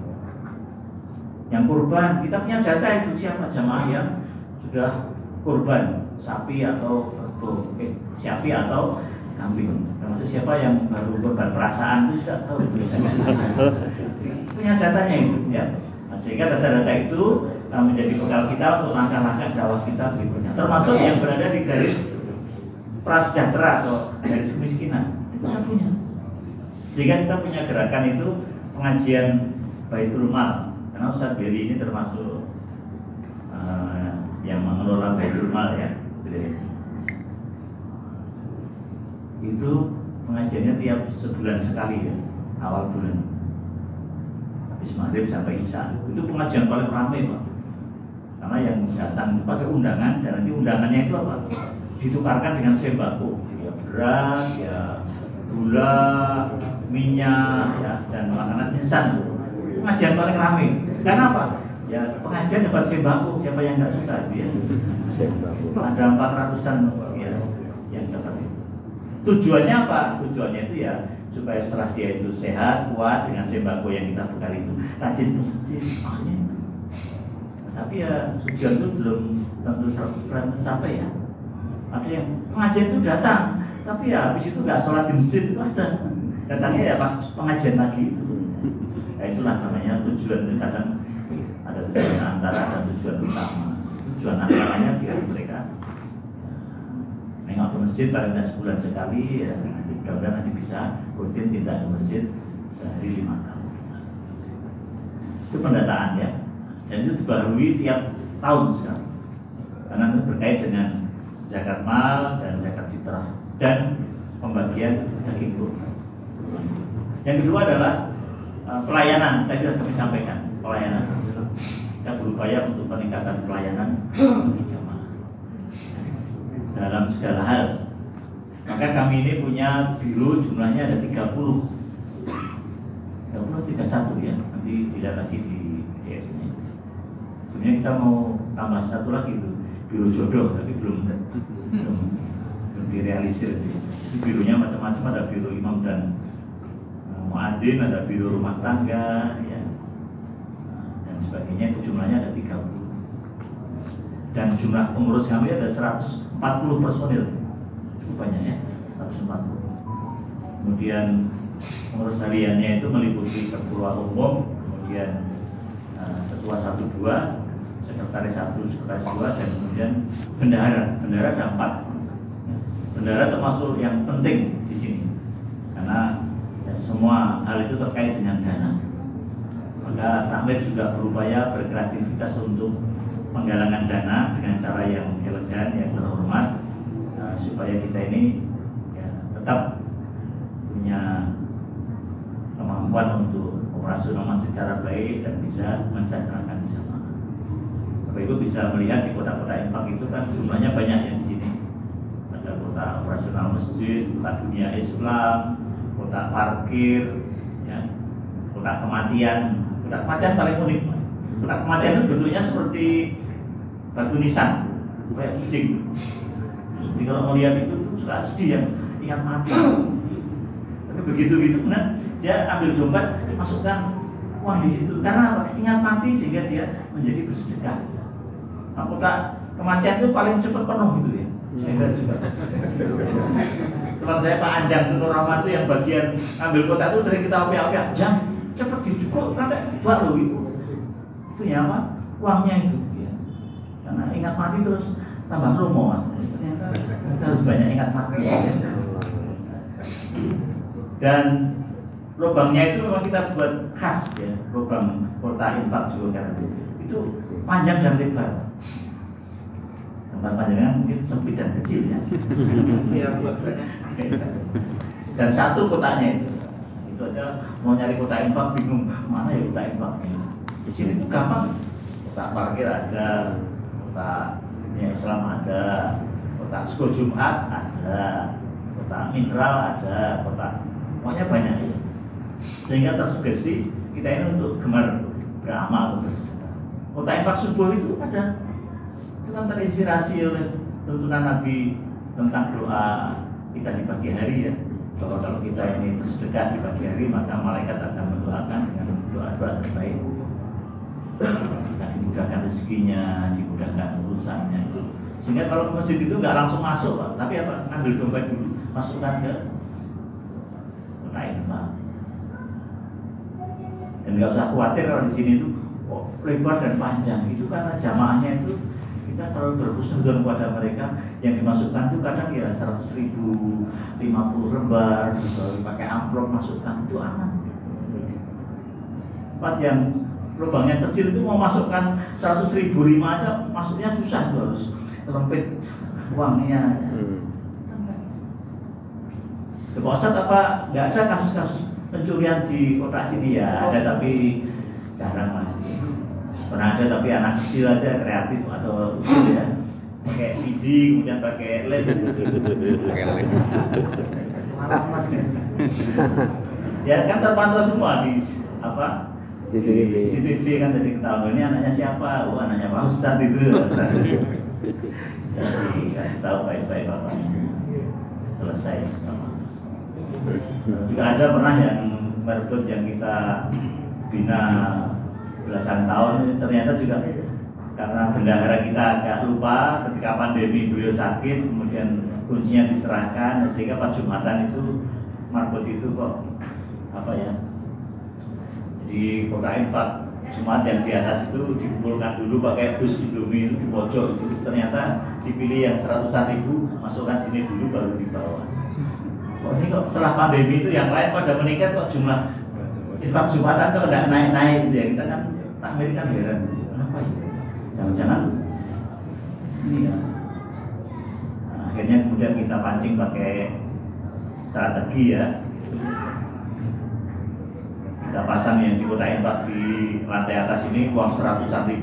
Yang kurban, kita punya data itu siapa jamaah yang sudah kurban sapi atau sapi atau kambing. Termasuk siapa yang baru kurban perasaan itu sudah tahu. Punya datanya itu ya. Nah, sehingga data-data itu menjadi bekal kita untuk langkah-langkah dakwah kita berikutnya. Termasuk yang berada di garis prasejahtera atau garis kemiskinan. Itu kita punya. Sehingga kita punya gerakan itu pengajian Baitul Mal. Karena Ustaz Beri ini termasuk yang mengelola Baitul Mal ya. Itu pengajiannya tiap sebulan sekali ya, awal bulan habis maghrib sampai isya. Itu pengajian paling ramai Pak, karena yang datang itu pakai undangan, dan nanti undangannya itu apa? Ditukarkan dengan sembako ya, beras ya, gula, minyak ya, dan makanan instan. Pengajian paling ramai karena apa? Ya pengajian dapat sembako, siapa yang nggak suka ya? Ada 400-an ya yang dapat itu. Tujuannya apa? Tujuannya itu ya supaya setelah dia itu sehat, kuat dengan sembako yang kita bekal itu, rajin ke masjid. Maksudnya itu. Tapi ya tujuan itu belum tentu 100% tercapai ya. Ada yang pengajian itu datang, tapi ya habis itu nggak sholat di masjid itu ada. Datangnya ya pas pengajian lagi itu. Ya itulah namanya tujuan itu kadang ada tujuan antara dan tujuan utama. Tujuan antaranya biar mereka nengok ke masjid paling tidak sebulan sekali ya, mudah-mudahan nanti bisa rutin tidak ke masjid sehari 5 kali. Itu pendataan ya, dan itu dibarui tiap tahun sekali karena itu berkait dengan zakat mal dan zakat fitrah dan pembagian daging kurban. Yang kedua adalah pelayanan. Tadi sudah kami sampaikan pelayanan. Kita berupaya untuk peningkatan pelayanan bagi jamaah dalam segala hal. Maka kami ini punya biro, jumlahnya ada 31 ya, nanti tidak lagi di PDF-nya. Sebenarnya kita mau tambah satu lagi itu, biro jodoh, tapi belum direalisir sih. Bironya macam-macam, ada biro imam dan muadzin, ada biro rumah tangga, ya, dan sebagainya. Itu jumlahnya ada 30. Dan jumlah pengurus kami ada 140 personil, cukup banyak ya, 140. Kemudian pengurus hariannya itu meliputi ketua umum, kemudian ketua 1-2, sekretaris 1, sekretaris 2, dan kemudian bendahara. Bendahara ada 4. Bendahara termasuk yang penting di sini, karena ya, semua hal itu terkait dengan dana. Maka takmir juga berupaya berkreativitas untuk penggalangan dana dengan cara yang elegan, yang terhormat, supaya kita ini ya, tetap punya kemampuan untuk operasional secara baik dan bisa mensejahterakan jamaah. Bapak Ibu bisa melihat di kota-kota infak itu kan jumlahnya banyak yang di sini. Ada kota operasional masjid, kota dunia Islam, kota parkir, ya, kota kematian. Kota kematian paling unik. Kota kematian itu bentuknya seperti batu nisan, kayak kucing. Jadi kalau melihat itu suka sedih ya, ingat mati. Tapi begitu gitu, nah, dia ambil dompet, masukkan uang di situ. Karena apa? Ingat mati sehingga dia menjadi bersedekah. Nah, kota kematian itu paling cepat penuh gitu ya. Saya juga. Teman saya Pak Anjang Tunur Rahmat itu yang bagian ambil kota itu sering kita opiak-opiak. Jang, cepat dicukup, sampai buat lo gitu. Itu ya apa? Uangnya itu. Karena ingat mati terus tambah lomo, ternyata kita harus banyak ingat mati. Dan lubangnya itu memang kita buat khas ya, lubang kota infak juga kan. Itu panjang dan lebar. Tempat panjangnya mungkin sempit dan kecil ya. Dan satu kotanya itu aja mau nyari kota infak bingung, mana ya kota infak ini. Di sini itu gampang, kota parkir ada, kota dunia Islam ada, kota Sekolah Jumat ada, kota mineral ada, kota pokoknya banyak ya. Sehingga tersugesti kita ini untuk gemar beramal bersedekah. Kota infak subuh itu ada, itu kan terinspirasi oleh tuntunan Nabi tentang doa kita di pagi hari ya. Kalau kita ini bersedekah di pagi hari, maka malaikat akan mendoakan dengan doa-doa terbaik. Kita dimudahkan rezekinya, dimudahkan urusannya itu. Sehingga kalau ke masjid itu nggak langsung masuk, Pak, tapi apa? Ambil dompet dulu, masukkan ke kota infak. Dan nggak usah khawatir kalau di sini itu lebar dan panjang. Itu karena jamaahnya itu kita selalu berhusnuzon kepada mereka. Yang dimasukkan itu kadang ya 100.000, 50 lembar, pakai amplop masukkan, itu aman. Tempat yang lubangnya kecil itu mau masukkan 100.005 aja masuknya susah, harus lempit uangnya. Pak Ustadz, apa nggak ada kasus-kasus pencurian di kota sini? Ya ada, tapi jarang lah. Pernah ada tapi anak kecil aja kreatif atau ya, pakai video kemudian pakai led. Ya kan terpantau semua di apa? CCTV kan tadi ketahui ini anaknya siapa? Oh, anaknya Pak Ustadz itu. Jadi kasih tahu baik-baik Bapak. Selesai. Juga ada pernah yang merebut yang kita bina belasan tahun, ternyata juga karena bendahara kita agak lupa ketika pandemi beliau sakit, kemudian kuncinya diserahkan, sehingga pas Jumatan itu marbot itu kok apa ya, di kota infak Jumat yang di atas itu dikumpulkan dulu pakai bus Indomie itu di pojok itu, ternyata dipilih yang 100.000, masukkan sini dulu baru dibawa. Kok ini kok setelah pandemi itu yang lain pada meningkat, kok jumlah infak Jumatan kalau tidak naik-naik gitu ya, kita kan takmir kan heran, kenapa ya? Jangan-jangan ini ya. Nah, akhirnya kemudian kita pancing pakai strategi ya. Kita pasang yang di kota infak di lantai atas ini uang 100.000.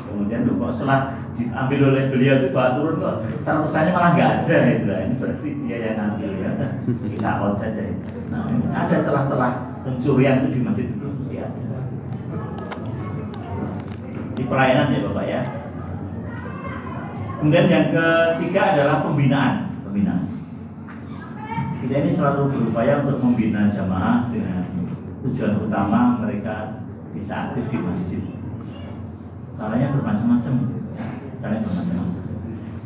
Kemudian kok setelah diambil oleh beliau itu bawa turun kok 100-nya malah nggak ada itu lah. Ini berarti dia yang ngambil ya. Kita out saja. Nah, ada celah-celah pencurian itu di masjid itu mesti ada. Di pelayanan ya Bapak ya. Kemudian yang ketiga adalah pembinaan. Kita ini selalu berupaya untuk membina jamaah dengan tujuan utama mereka bisa aktif di masjid. Caranya bermacam-macam.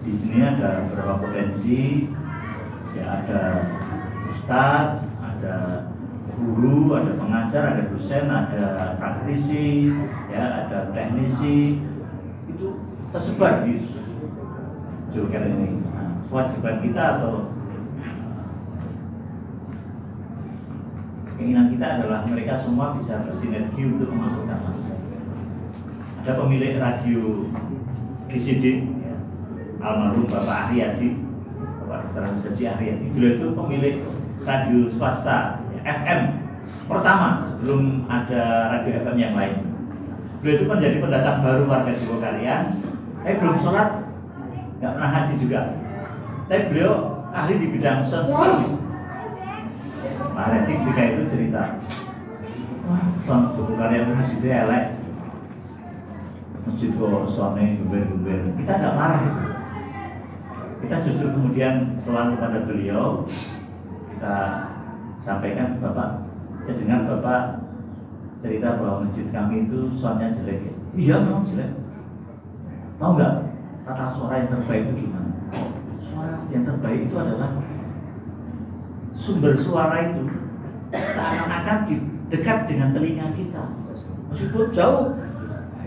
Di sini ada beberapa potensi, ya ada ustadz, ada guru, ada pengajar, ada dosen, ada praktisi, ya ada teknisi, itu tersebar di Joker ini. Nah, kewajiban kita atau keinginan kita adalah mereka semua bisa bersinergi untuk memasukkan masjid. Ada pemilik radio GCD, ya, almarhum Bapak Aryadi, Bapak Dr. Haji Aryadi. Beliau itu pemilik radio swasta, ya, FM pertama sebelum ada radio FM yang lain. Beliau itu menjadi pendatang baru warga Jogokarian. Saya belum sholat, nggak pernah haji juga. Tapi beliau ahli di bidang sound system. Pak Aryadi ketika itu cerita, wah, sound Jogokarian itu masjidnya elek. Masjid kok suami gember-gember. Kita nggak marah. Kita justru kemudian selalu kepada beliau, kita sampaikan, Bapak, saya dengar Bapak cerita bahwa masjid kami itu suaranya jelek. Ya? Iya, memang jelek. Tahu nggak tata suara yang terbaik itu gimana? Suara yang terbaik itu adalah sumber suara itu seakan-akan dekat dengan telinga kita, meskipun jauh.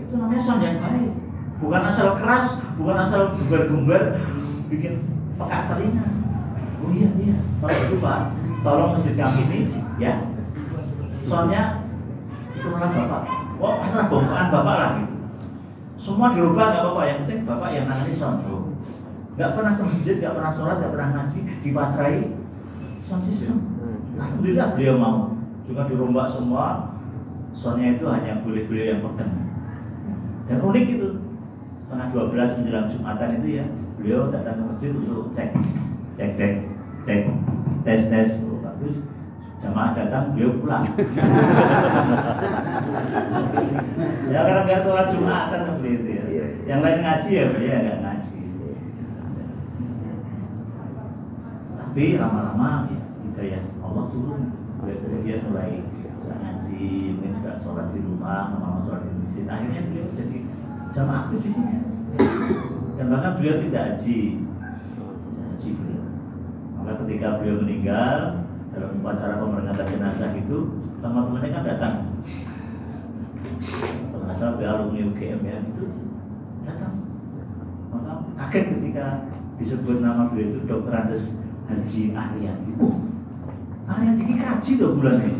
Itu namanya sound yang baik, bukan asal keras, bukan asal gembar-gembar bikin pekat telinga. Oh iya, kalau itu Pak, tolong masjid kami ini, ya, soundnya itu malah Bapak. Wah, masalah bongkaran Bapak lah gitu. Semua dirubah nggak apa-apa, yang penting Bapak yang nangani sound. Nggak pernah ke masjid, nggak pernah sholat, nggak pernah ngaji, dipasrai sound system. Alhamdulillah beliau mau. Juga dirombak semua, soundnya itu hanya boleh beliau yang pegang. Dan unik itu, setengah 12 menjelang Jumatan itu ya, beliau datang ke masjid untuk cek, tes, oh, bagus. Jamaah datang, beliau pulang. Ya karena nggak sholat Jumatan begitu ya. Yang lain ngaji ya beliau nggak ngaji. Tapi lama-lama ya, kita ya Allah turun, dia mulai ngaji, mungkin juga sholat di rumah, mama sholat di masjid. Akhirnya beliau jadi jamaah aktif di sini. Dan bahkan beliau tidak haji beliau. Maka ketika beliau meninggal dalam upacara pemeringatan jenazah itu, teman-temannya kan datang. Termasuk beliau alumni UGM ya itu datang. Maka kaget ketika disebut nama beliau itu Dr. Andes Haji Aryadi. Aryadi ini kaji tuh bulan ini.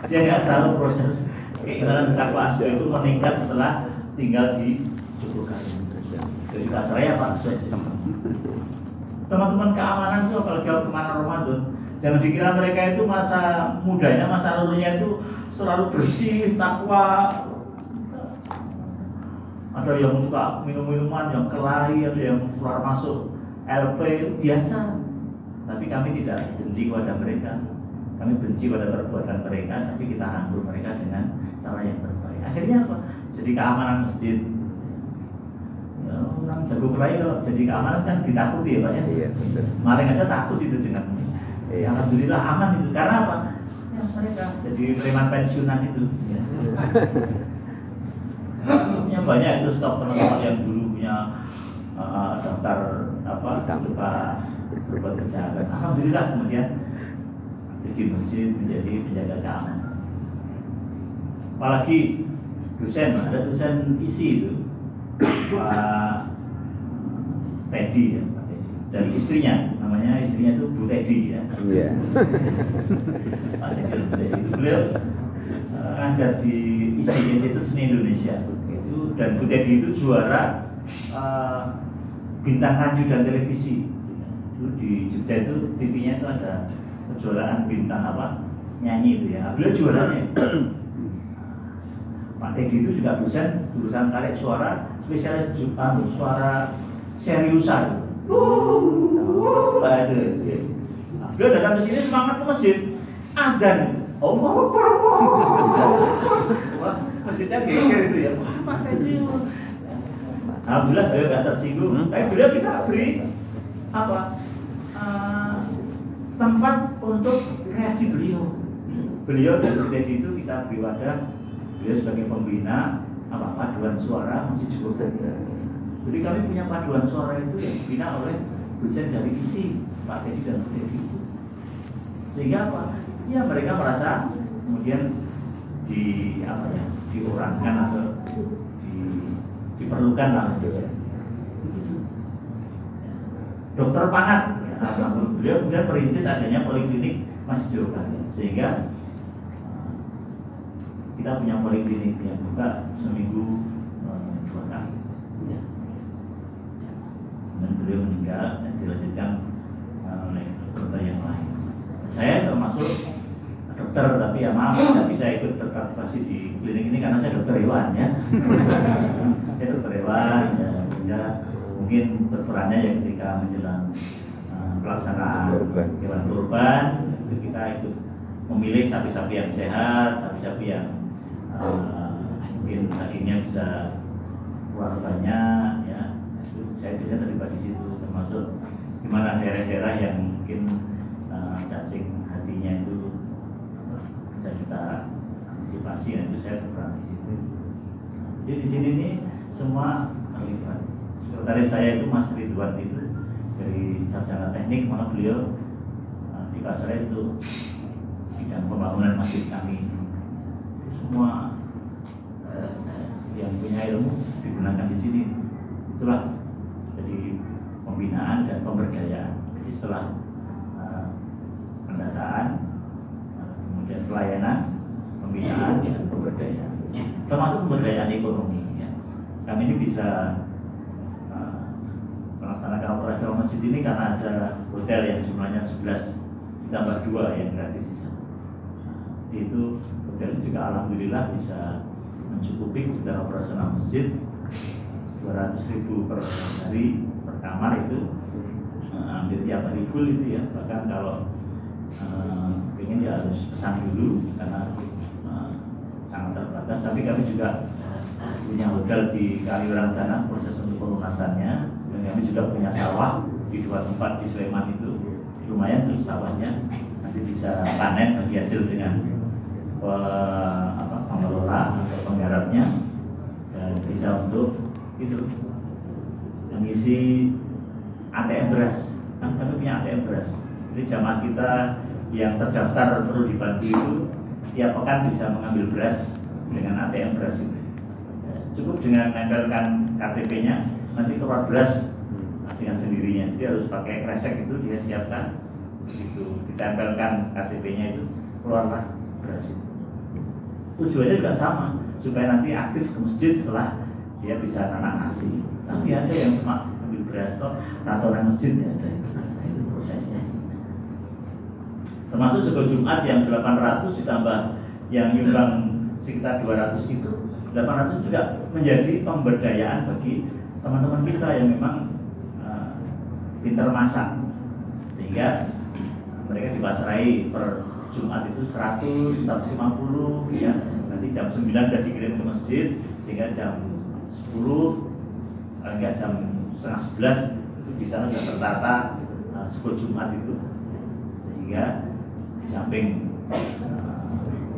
Dia nggak tahu proses keinginan dakwah itu meningkat setelah tinggal di Jogokarian. Jadi kasarnya Pak, teman-teman keamanan itu apalagi kalau kemana Ramadan, jangan dikira mereka itu masa mudanya, masa lalunya itu selalu bersih, takwa. Ada yang suka minum-minuman, yang kelahi, ada yang keluar masuk LP, biasa. Tapi kami tidak benci kepada mereka. Kami benci pada perbuatan mereka, tapi kita rangkul mereka dengan cara yang terbaik. Akhirnya apa? Jadi keamanan masjid. Ya, orang jago kelahi kalau jadi keamanan kan ditakuti ya Pak ya. Iya, betul. Maling aja takut itu dengan. Ya, alhamdulillah aman itu. Karena apa? Ya, mereka jadi preman pensiunan itu. Ya. Punya banyak itu stok teman-teman yang dulu punya daftar apa? Lupa berbuat kejahatan. Alhamdulillah kemudian di masjid menjadi penjaga keamanan. Apalagi dosen, ada dosen isi itu Pak Teddy ya, dan istrinya, namanya istrinya itu Bu Teddy ya. Iya. Pak Teddy itu beliau ngajar di isi itu Seni Indonesia itu, dan Bu Teddy itu juara bintang radio dan televisi. Itu di Jogja itu TV-nya itu ada kejuaraan bintang apa nyanyi itu ya. Beliau juaranya. Pak Teddy itu juga dosen jurusan tarik suara, spesialis suara seriusan. Aduh. Beliau datang ke sini semangat ke masjid. Adzan. Allah Akbar. Wah, masjidnya geger itu ya. Wah, Pak Teddy. Alhamdulillah beliau nggak tersinggung. Tapi beliau kita beri apa? Tempat untuk kreasi beliau. Beliau dan menjadi itu kita beri wadah. Beliau sebagai pembina paduan suara masih cukup. Jadi kami punya paduan suara itu yang dibina oleh dosen dari ISI, Pak Teddy dan Bu Teddy. Sehingga apa? Ya mereka merasa kemudian diorangkan atau diperlukan lah. Dokter Pangat, beliau kemudian perintis adanya poliklinik Masjid Jurukarian, sehingga kita punya poliklinik yang buka seminggu 2 kali. Ya. Dan beliau meninggal dan dilanjutkan oleh dokter yang lain. Saya termasuk dokter, tapi ya maaf saya bisa ikut terpartisipasi di klinik ini karena saya dokter hewan ya. Saya dokter hewan ya, sehingga mungkin berperannya ya ketika menjelang pelaksanaan hewan kurban itu kita ikut memilih sapi-sapi yang sehat, sapi-sapi yang mungkin dagingnya bisa keluar banyak ya. Itu saya bisa terlibat di situ, termasuk di mana daerah-daerah yang mungkin cacing hatinya itu bisa kita antisipasi, dan itu saya berperan di situ. Jadi di sini nih semua terlibat. Sekretaris saya itu Mas Ridwan itu dari sarjana teknik, malah beliau di Pasar itu bidang pembangunan masjid kami. Semua yang punya ilmu digunakan di sini. Itulah jadi pembinaan dan pemberdayaan. Jadi setelah pendataan, kemudian pelayanan, pembinaan dan pemberdayaan, termasuk pemberdayaan ekonomi. Ya. Kami ini bisa melaksanakan operasional masjid ini karena ada hotel yang jumlahnya 11 ditambah 2 yang gratis. Itu hotel ini juga alhamdulillah bisa mencukupi kebutuhan operasional masjid 200.000 per hari per kamar itu, hampir tiap hari full itu ya. Bahkan kalau ingin ya harus pesan dulu karena sangat terbatas. Tapi kami juga punya hotel di Kaliurang sana, proses untuk pelunasannya, dan kami juga punya sawah di 2 tempat di Sleman itu. Lumayan tuh sawahnya, nanti bisa panen bagi hasil dengan pengelola atau penggarapnya, dan bisa untuk itu mengisi ATM beras. Kan kami punya ATM beras. Jadi jamaah kita yang terdaftar perlu dibantu itu tiap pekan bisa mengambil beras dengan ATM beras itu. Cukup dengan menempelkan KTP-nya, nanti keluar beras dengan sendirinya. Jadi harus pakai kresek itu dia siapkan, itu ditempelkan KTP-nya itu keluarlah beras itu. Tujuannya juga sama, supaya nanti aktif ke masjid setelah dia bisa nanak nasi. Tapi ada yang cuma ambil beras kok ratusan masjid ya, ada itu prosesnya. Termasuk sego Jumat yang 800 ditambah yang nyumbang sekitar 200 itu, 800 juga menjadi pemberdayaan bagi teman-teman kita yang memang pintar masak, sehingga mereka dipasrai per Jumat itu 100, 150 ya. Nanti jam 9 sudah dikirim ke masjid, sehingga jam 10 enggak jam setengah 11 itu di sana sudah tertata sego Jumat itu, sehingga di samping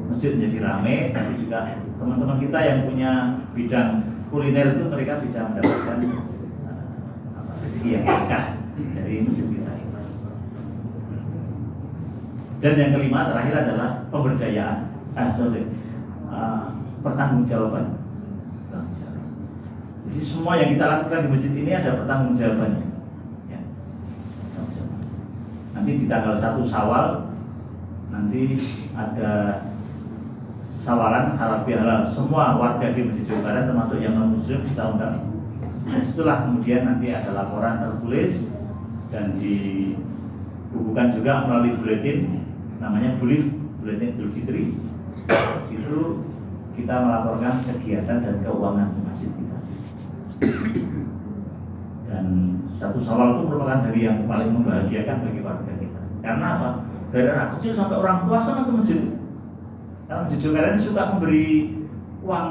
masjid menjadi ramai, tapi juga teman-teman kita yang punya bidang kuliner itu mereka bisa mendapatkan rezeki yang berkah dari masjid kita ini. Dan yang kelima terakhir adalah pemberdayaan, pertanggungjawaban. Jadi semua yang kita lakukan di masjid ini ada pertanggungjawabannya. Ya. Nanti di tanggal 1 Syawal nanti ada sawalan halal bihalal, semua warga di Masjid Jurukarian termasuk yang non muslim kita undang. Setelah kemudian nanti ada laporan tertulis dan dibukukan juga melalui buletin, namanya buletin Idul Fitri. Itu kita melaporkan kegiatan dan keuangan masjid kita. Dan 1 Syawal itu merupakan hari yang paling membahagiakan bagi warga kita. Karena apa? Dari anak kecil sampai orang tua sama ke masjid. Karena Masjid Jurukarian ini suka memberi uang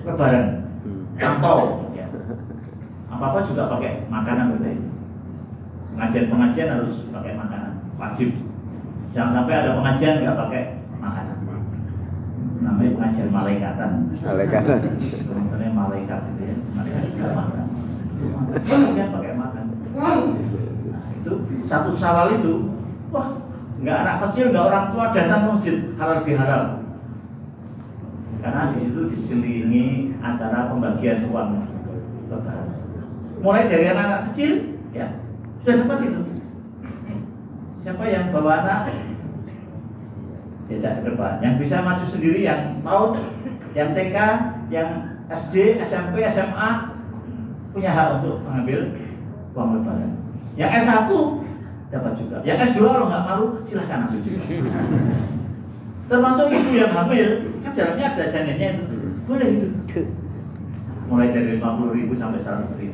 lebaran, angpau, ya. Apa-apa juga pakai makanan gitu ya. Pengajian harus pakai makanan, wajib. Jangan sampai ada pengajian nggak pakai makanan. Namanya pengajian malaikatan. Malaikatan. Sebenarnya malaikat gitu ya, malaikat juga makan. Pengajian pakai makan. Nah, itu satu Syawal itu, wah, nggak anak kecil, nggak orang tua datang ke masjid halal bihalal. Karena di situ diselingi acara pembagian uang lebaran. Mulai dari anak kecil, ya sudah dapat itu. Siapa yang bawa anak, diajak ke depan. Yang bisa maju sendiri, yang PAUD, yang TK, yang SD, SMP, SMA punya hak untuk mengambil uang lebaran. Yang S1 dapat juga. Yang S2 kalau nggak malu silahkan ambil juga. Termasuk ibu yang hamil, kan jaraknya ada janinnya itu, boleh itu. Mulai dari 50.000 sampai 100.000.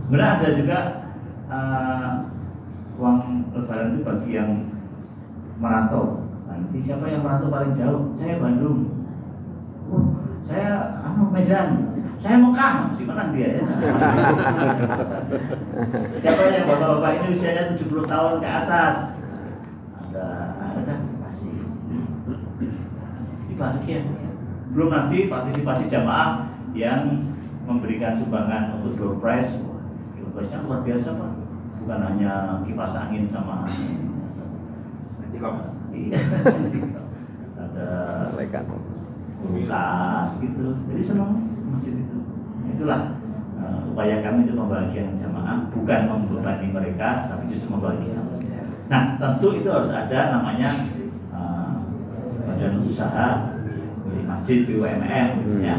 Kemudian ada juga uang lebaran itu bagi yang merantau. Nanti siapa yang merantau paling jauh? Saya Bandung. Saya Medan. Saya Mekah, masih menang dia ya. Siapa yang bapak-bapak ini usianya 70 tahun ke atas? Ada pasti. Dibagian. Belum nanti partisipasi jamaah yang memberikan sumbangan untuk door prize. Door prize-nya luar biasa Pak. Bukan hanya kipas angin sama iya. Ada kulkas gitu. Jadi senang masjid itu. Itulah upaya kami untuk membahagiakan jamaah, bukan membebani mereka, tapi justru membahagiakan. Nah, tentu itu harus ada namanya badan usaha milik masjid BUMN, ya.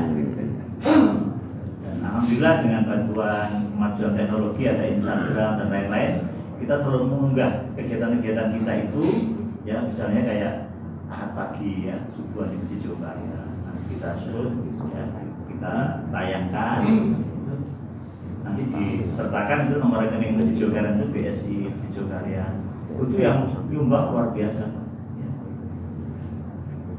Dan alhamdulillah dengan bantuan kemajuan teknologi, ada Instagram dan lain-lain, kita selalu mengunggah kegiatan-kegiatan kita itu, ya misalnya kayak Ahad pagi ya, subuhan di Masjid Jokarya. Kita shoot, ya, kita tayangkan, nanti disertakan itu nomor rekening Masjid Jokarya itu BSI Masjid Jokarya. Itu yang nyumbang luar biasa. Ya.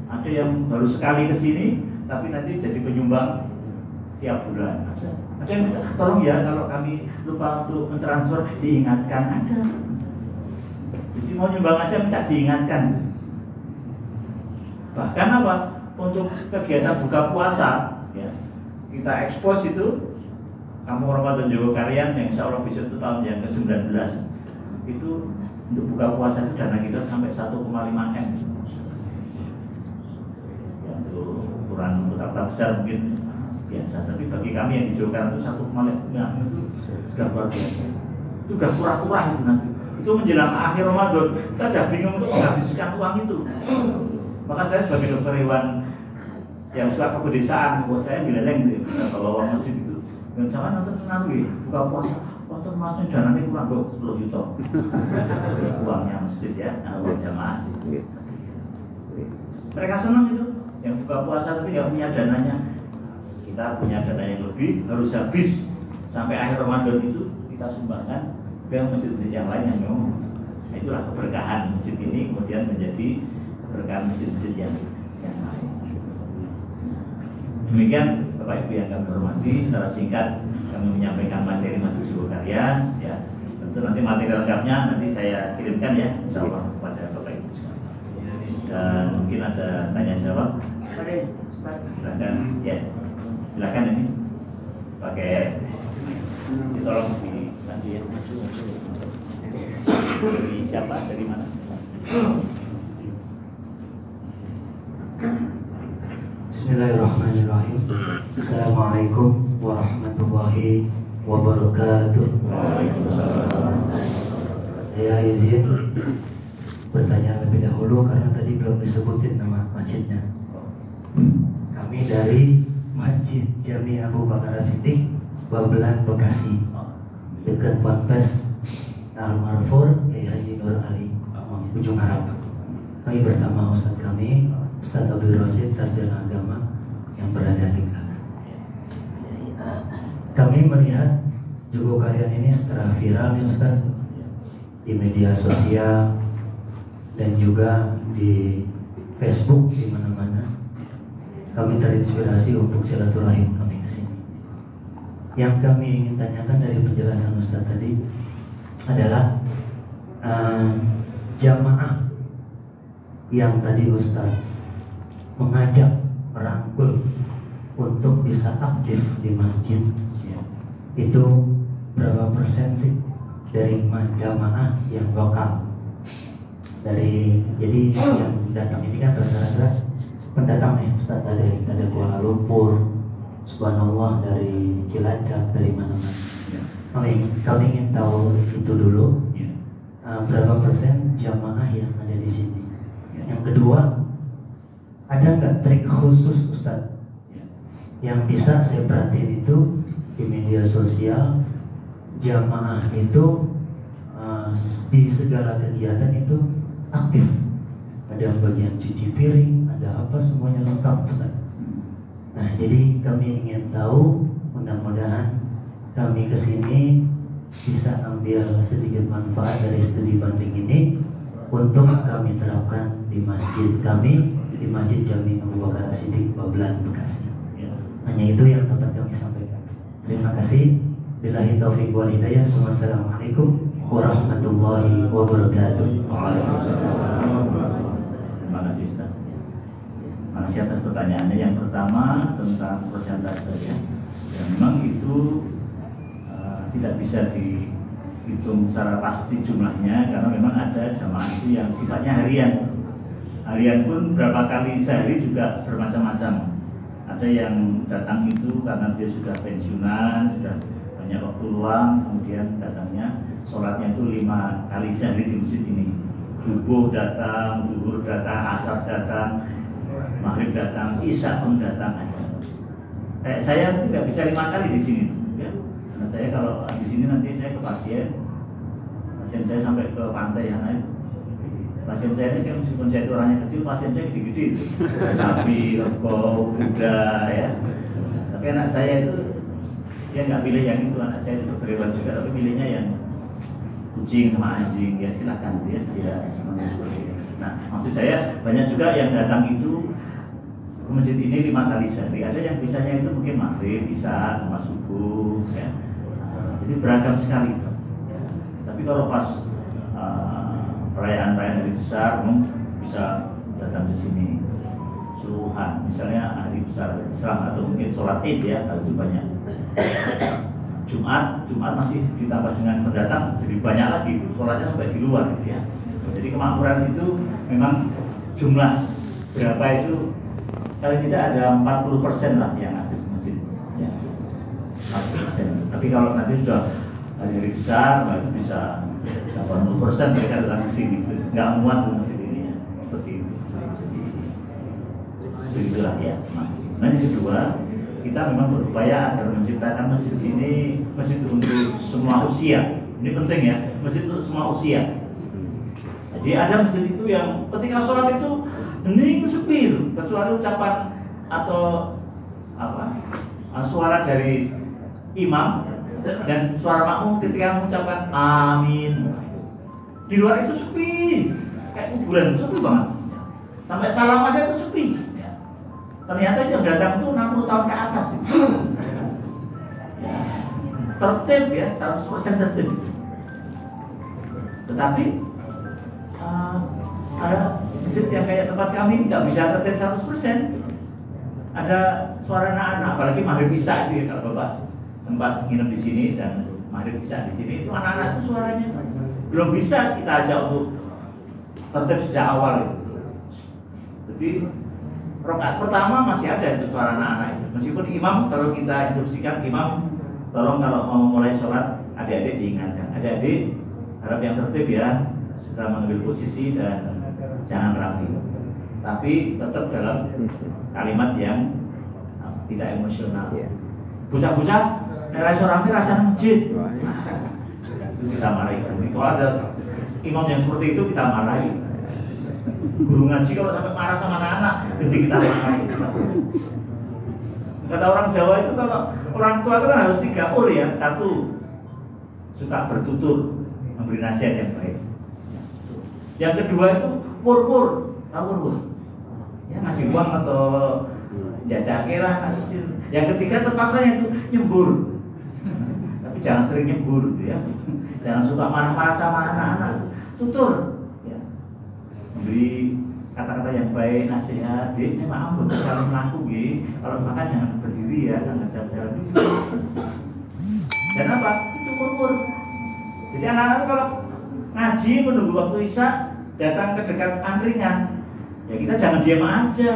Ada yang baru sekali ke sini, tapi nanti jadi penyumbang setiap bulan. Ada yang minta, tolong ya kalau kami lupa untuk mentransfer diingatkan. Ada. Jadi mau nyumbang aja minta diingatkan. Bahkan apa? Untuk kegiatan buka puasa, ya, kita ekspos itu Kampung Ramadan Jogokaryan yang insya Allah bisa itu tahun yang ke-19 itu untuk buka puasa itu dana kita sampai 1,5 M. Ya, untuk ukuran kota besar mungkin biasa, tapi bagi kami yang di Jogokaryan itu 1,5 itu sudah luar biasa. Itu sudah kurang-kurang itu nanti. Itu menjelang akhir Ramadan kita sudah bingung untuk menghabiskan uang itu. Maka saya sebagai dokter hewan yang suka ke pedesaan, buat saya dileleng gitu, kalau uang masjid itu. Dan jangan nanti buka puasa, waktu masuknya dananya kurang 10 juta. Uangnya masjid ya, uang jamaah. Mereka senang itu, yang buka puasa tapi nggak punya dananya. Kita punya dana yang lebih, harus habis sampai akhir Ramadan itu kita sumbangkan ke masjid-masjid yang lain yang memang. Itulah keberkahan masjid ini kemudian menjadi keberkahan masjid-masjid yang lain. Demikian Bapak Ibu yang kami hormati, secara singkat kami menyampaikan materi Masjid Jogokaryan, ya. Tentu nanti materi lengkapnya nanti saya kirimkan ya, insya Allah kepada Bapak Ibu. Dan mungkin ada tanya jawab. Silakan, ya. Silakan ini pakai ditolong di nanti ya. Dari siapa? Dari mana? Bismillahirrahmanirrahim. Assalamualaikum warahmatullahi wabarakatuh. Saya izin bertanya lebih dahulu karena tadi belum disebutin nama masjidnya. Kami dari Masjid Jami Abu Bakar As-Siddiq, Babelan, Bekasi, dekat Ponpes Al-Marfur Kiai Haji Nur Ali, Ujung Harap. Kami bersama Ustadz kami, Ustadz Abdul Rasid, sarjana agama yang berada di belakang. Kami melihat Jogokaryan ini setelah viral nih Ustadz, di media sosial dan juga di Facebook di mana-mana. Kami terinspirasi untuk silaturahim kami ke sini. Yang kami ingin tanyakan dari penjelasan Ustadz tadi adalah jamaah yang tadi Ustadz mengajak, merangkul untuk bisa aktif di masjid, itu berapa persen sih dari jamaah yang lokal? Jadi yang datang ini kan rata-rata pendatang ya Ustaz, ada Kuala Lumpur, subhanallah, dari Cilacap, dari mana-mana. Kami ingin tahu itu dulu, berapa persen jamaah yang ada di sini. Yang kedua, ada nggak trik khusus Ustaz yang bisa saya perhatiin itu di media sosial, jamaah itu di segala kegiatan itu aktif. Ada bagian cuci piring, ada apa, semuanya lengkap Ustaz. Nah, jadi kami ingin tahu, mudah-mudahan kami kesini bisa ambil sedikit manfaat dari studi banding ini untuk kami terapkan di masjid kami, di Masjid Jami Abu Bakar As-Siddiq Babelan, Bekasi. Hanya itu yang dapat kami sampaikan. Terima kasih. Billahi taufiq wal hidayah. Wassalamualaikum warahmatullahi wabarakatuh. Terima kasih Ustaz. Terima kasih atas pertanyaannya. Yang pertama tentang persentase ya. Memang itu tidak bisa dihitung secara pasti jumlahnya, karena memang ada jamaah itu yang sifatnya harian. Harian pun berapa kali sehari juga bermacam-macam. Ada yang datang itu karena dia sudah pensiunan, sudah banyak waktu luang, kemudian datangnya sholatnya itu 5 kali sehari di masjid ini. Subuh datang, zuhur datang, asar datang, maghrib datang, isya pun datang aja. Kayak saya tidak bisa 5 kali di sini, ya. Karena saya kalau di sini nanti saya ke pasien saya sampai ke pantai yang lain. Pasien saya ini kan meskipun saya itu orangnya kecil, pasien saya gede-gede, sapi, kerbau, kuda, ya. Tapi anak saya itu dia nggak pilih yang itu, anak saya itu berhewan juga, tapi pilihnya yang kucing sama anjing, ya silakan dia semuanya seperti ini. Nah, maksud saya banyak juga yang datang itu ke masjid ini 5 kali sehari. Ada yang bisanya itu mungkin maghrib, isya, sama subuh, ya. Jadi beragam sekali. Ya. Tapi kalau pas perayaan-perayaan hari besar, bisa datang ke sini seluruhan. Misalnya hari besar Islam atau mungkin sholat Id, ya, itu banyak. Jumat masih ditambah dengan pendatang, jadi banyak lagi. Sholatnya sampai di luar, gitu ya. Jadi kemakmuran itu memang jumlah berapa itu, kalau tidak ada 40% lah yang aktif masjid, ya. 40%. Tapi kalau nanti sudah hari besar, itu bisa 80% mereka datang ke sini, nggak muat di masjid ini, ya. Seperti itu. Itulah ya. Nah, yang kedua, kita memang berupaya agar menciptakan masjid ini masjid untuk semua usia. Ini penting ya, masjid untuk semua usia. Jadi ada masjid itu yang ketika sholat itu hening sepi, kecuali ucapan atau suara dari imam dan suara makmum ketika mengucapkan amin. Di luar itu sepi, kayak kuburan, sepi banget. Sampai salam aja itu sepi. Ternyata yang datang itu 60 tahun ke atas. Tertib ya, 100% tertib. Tetapi ada masjid yang kayak tempat kami nggak bisa tertib 100%. Ada suara anak-anak, apalagi maghrib isya itu, kalau Bapak sempat nginep di sini dan maghrib isya di sini, itu anak-anak itu suaranya belum bisa kita ajak untuk tertib sejak awal itu. Jadi rakaat pertama masih ada itu suara anak-anak itu. Meskipun imam selalu kita instruksikan, imam tolong kalau mau mulai sholat adik-adik diingatkan, adik-adik harap yang tertib ya, segera mengambil posisi dan jangan rapi. Tapi tetap dalam kalimat yang tidak emosional. Bocah-bocah rasa rapi rasa masjid. Itu kita marahi. Kalau ada imam yang seperti itu kita marahi. Guru ngaji kalau sampai marah sama anak-anak, jadi kita marahi. Kata orang Jawa itu kalau orang tua itu kan harus 3 ur ya. 1, suka bertutur, memberi nasihat yang baik. Yang kedua itu pur-pur, tahu pur? Ya ngasih uang atau jajake lah. Yang ketiga terpaksanya itu nyembur. jangan sering nyebur, ya. Jangan suka marah-marah sama anak-anak, tutur, ya. Memberi kata-kata yang baik, nasihat, ini maaf betul kalau melaku, kalau makan jangan berdiri ya, jangan jalan-jalan. Dan apa? Itu umur. Jadi anak-anak kalau ngaji menunggu waktu isya datang ke dekat angkringan, ya kita jangan diam aja.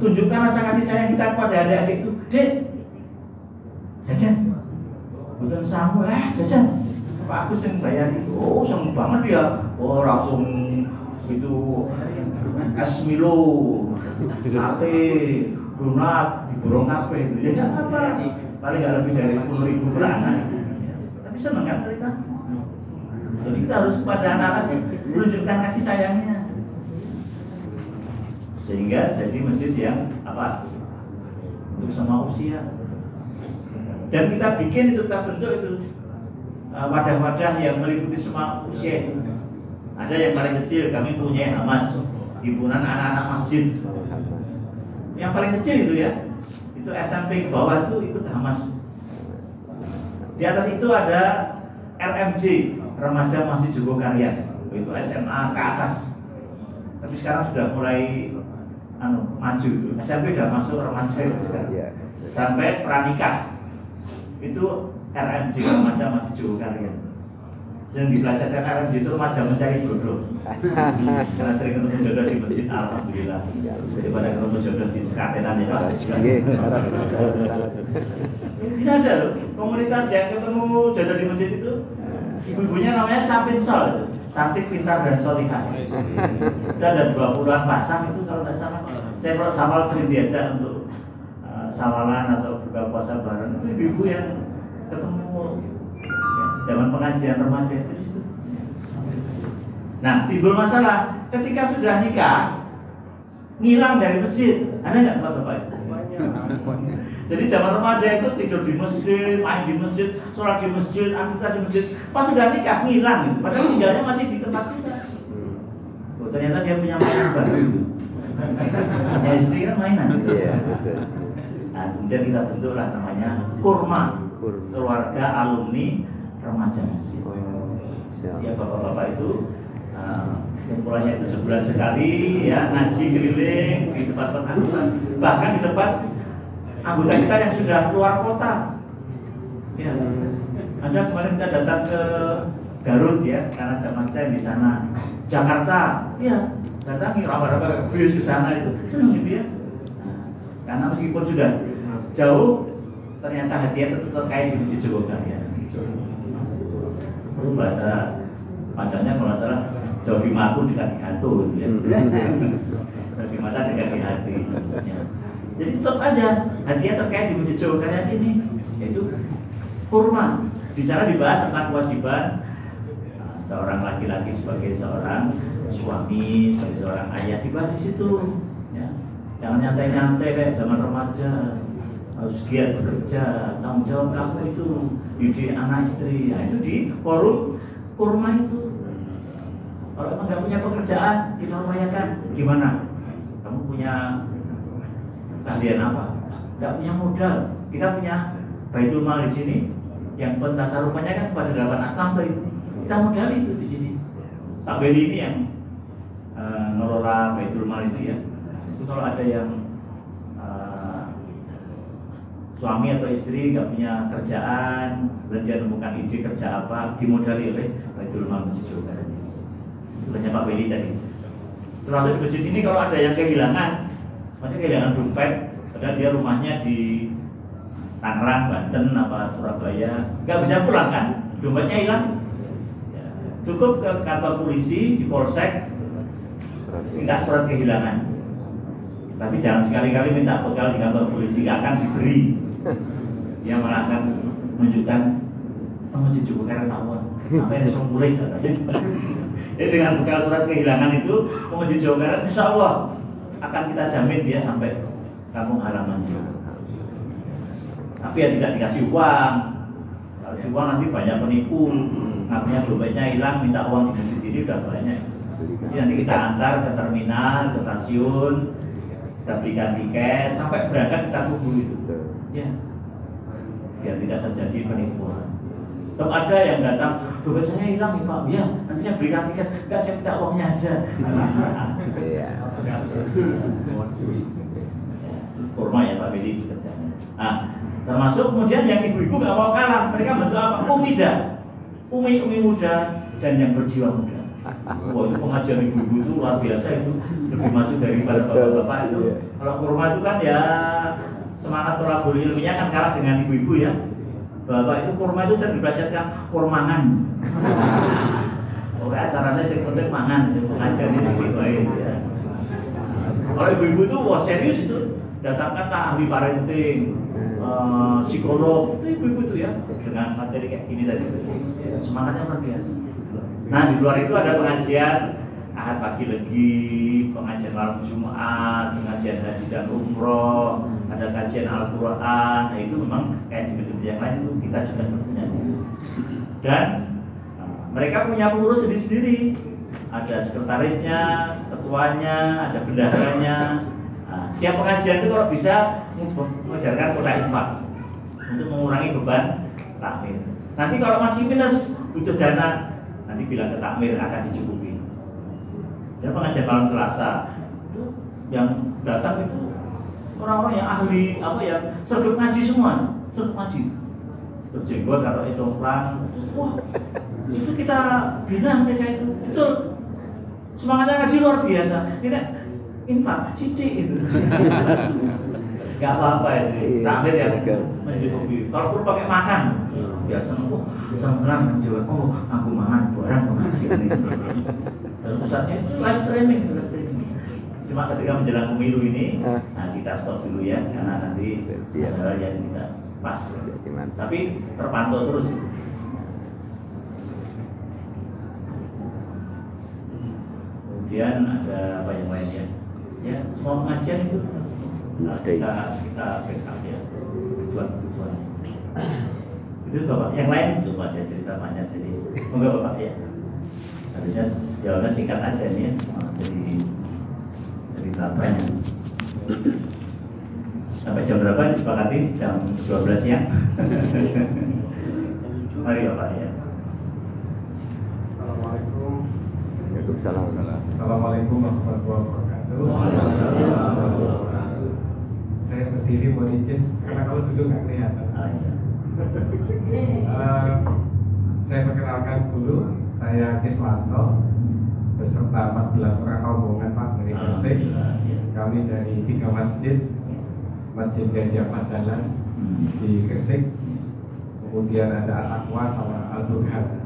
Tunjukkan rasa kasih sayang kita kepada adik-adik itu. Dek, jajan, bukan samu, jajan. Pak Agus yang bayar itu, oh seneng banget dia. Oh langsung itu es Milo, sate, donat, diborong kafe. Ya nggak apa, paling nggak lebih dari 10.000 per anak. Tapi seneng kan mereka. Jadi kita harus kepada anak-anak menunjukkan kasih sayangnya. Sehingga jadi masjid yang apa? Untuk semua usia. Dan kita bikin itu, kita bentuk itu wadah-wadah yang meliputi semua usia itu. Ada yang paling kecil, kami punya Hamas, himpunan anak-anak masjid. Yang paling kecil itu ya, itu SMP ke bawah itu ikut Hamas. Di atas itu ada RMJ, Remaja Masjid Jogokaryan, itu SMA ke atas. Tapi sekarang sudah mulai maju, SMP sudah masuk remaja itu sekarang. Sampai pranikah itu RMJ, Remaja Masjid Jogokaryan. Yang dipelajarkan RMJ itu remaja mencari jodoh. Karena sering ketemu jodoh di masjid, alhamdulillah. Daripada ketemu jodoh di sekatenan ya. Ini ada loh, komunitas yang ketemu jodoh di masjid itu. Ibu-ibunya namanya Capinsol, cantik, pintar, dan solihah. Kita ada 20-an pasang itu kalau tidak salah. Saya kalau sawal sering diajak untuk sawalan atau buka puasa bareng. Itu ibu-ibu yang ketemu ya, zaman pengajian remaja itu di situ. Nah, timbul masalah ketika sudah nikah, ngilang dari masjid. Ada nggak bapak-bapak? Jadi zaman remaja itu tidur di masjid, main di masjid, sholat di masjid, aktivitas di masjid. Pas sudah nikah ngilang gitu. Padahal tinggalnya masih di tempat kita. Oh, ternyata dia punya mainan baru itu. Ya istri kan mainan. Iya, betul. Nah, kemudian kita bentuklah namanya Kurma, keluarga alumni remaja masjid. Ya bapak-bapak itu kumpulannya itu sebulan sekali ya, ngaji keliling di tempat pengangkutan, bahkan di tempat anggota kita yang sudah keluar kota. Ya, ada kemarin kita datang ke Garut ya, karena zaman saya di sana. Jakarta, ya, datangi raba-raba bus ke sana itu, senang gitu ya. Karena meskipun sudah jauh, ternyata hadiah tetap terkait di Masjid Jogokaryan. Itu bahasa Padangnya kalau salah jauh di matu dekat di hatu, ya. Jauh di mata dekat di hati. Ya. Jadi tetap aja hadiah terkait di Masjid Jogokaryan ini, yaitu kurma. Di sana dibahas tentang kewajiban seorang laki-laki sebagai seorang suami, sebagai seorang ayah, dibahas di situ. Ya. Jangan nyantai-nyantai kayak zaman remaja. Harus giat bekerja, tanggung jawab kamu itu dididik anak istri. Nah, itu di forum kurma itu. Kalau emang nggak punya pekerjaan, kita upayakan gimana? Kamu punya keahlian apa? Nggak punya modal, kita punya Baitul Mal di sini. Yang pentasarufanya kan pada 8 asnaf itu. Kita modal itu di sini. Pak Beli ini yang ngelola Baitul Mal itu ya. Itu kalau ada yang suami atau istri nggak punya kerjaan, dan dia menemukan ide kerja apa, dimodali oleh Baitul Mal Masjid Jogokaryan. Itu hanya Pak Beli tadi. Termasuk di masjid ini kalau ada yang kehilangan, maksudnya kehilangan dompet, padahal dia rumahnya di Tangerang, Banten, apa Surabaya, nggak bisa pulang kan, dompetnya hilang. Ya, cukup ke kantor polisi di Polsek, minta surat kehilangan. Tapi jangan sekali-kali minta bekal di kantor polisi, nggak akan diberi. Dia malah akan menunjukkan Masjid Jogokaryan awal sampai ada mulai katanya. Jadi dengan bekal surat kehilangan itu Masjid Jogokaryan, insya Allah akan kita jamin dia sampai kampung halamannya. Tapi ya tidak dikasih uang. Kalau dikasih uang nanti banyak penipu. Ngakunya dompetnya hilang, minta uang di masjid ini udah banyak. Jadi nanti kita antar ke terminal, ke stasiun, kita belikan tiket, sampai berangkat kita tunggu itu. Ya. biar tidak terjadi penipuan. Kalau ada yang datang, dompet saya hilang nih Pak, ya nanti saya berikan tiket, enggak saya minta uangnya aja. Iya. Kurma ya Pak Bedi kerjanya. Nah, termasuk kemudian yang ibu-ibu nggak mau kalah, mereka bentuk apa? Umi muda dan yang berjiwa muda. Wah, itu pengajian ibu-ibu itu luar biasa, itu lebih maju daripada bapak-bapak itu. Kalau kurma itu kan ya semangat tolabul ilminya kan kalah dengan ibu-ibu ya. Bapak itu kurma itu saya dibahaskan kurmangan. Oke, acaranya saya penting mangan, pengajian itu lebih baik ya. Kalau ibu-ibu itu wah serius itu, datangkan ahli parenting, psikolog, itu ibu-ibu itu ya, dengan materi kayak gini tadi, semangatnya luar biasa. Nah di luar itu ada pengajian Ahad pagi lagi, pengajian malam Jumat, pengajian haji dan umroh, ada kajian Al-Quran. Nah itu memang kayak di masjid yang lain itu kita juga punya. Dan mereka punya pengurus sendiri-sendiri, ada sekretarisnya, ketuanya, ada bendaharanya. Nah, siap pengajian itu kalau bisa mengajarkan kotak infak untuk mengurangi beban takmir. Nanti kalau masih minus butuh dana, nanti bilang ke takmir akan dicukupi. Dan pengajian malam Selasa itu yang datang itu orang-orang yang ahli apa ya, sergap ngaji semua, sergap ngaji, berjenggot atau itu orang, wah itu kita bina mereka itu, betul semangatnya ngaji luar biasa. Ini infak sidik itu, nggak apa-apa itu, takmir yang mencukupi. Kalau perlu pakai makan, biasa senang menjawab, oh aku makan barang pengajian ini. Dan pusatnya itu live streaming. Cuma ketika menjelang pemilu ini, nah kita stop dulu ya, karena nanti ada yang tidak pas. Tapi terpantau terus. Kemudian ada apa yang lain ya? Ya semua pengajian itu kita backup ya, tujuan. Itu Bapak. Yang lain itu aja cerita banyak jadi. Enggak Bapak ya. Harusnya jawabannya singkat aja nih ya. Jadi cerita banyak. Sampai jam berapa disepakati? Jam 12 siang. Mari Bapak ya. Assalamualaikum. Waalaikumsalam. Assalamualaikum warahmatullahi wabarakatuh. Saya berdiri mohon izin karena kalau duduk nggak kelihatan. Saya perkenalkan dulu, saya Kiswanto beserta 14 orang rombongan Pak dari Gresik. Kami dari 3 masjid, Masjid Gajah Madalan di Gresik, kemudian ada Al-Aqwa sama Al-Burhan.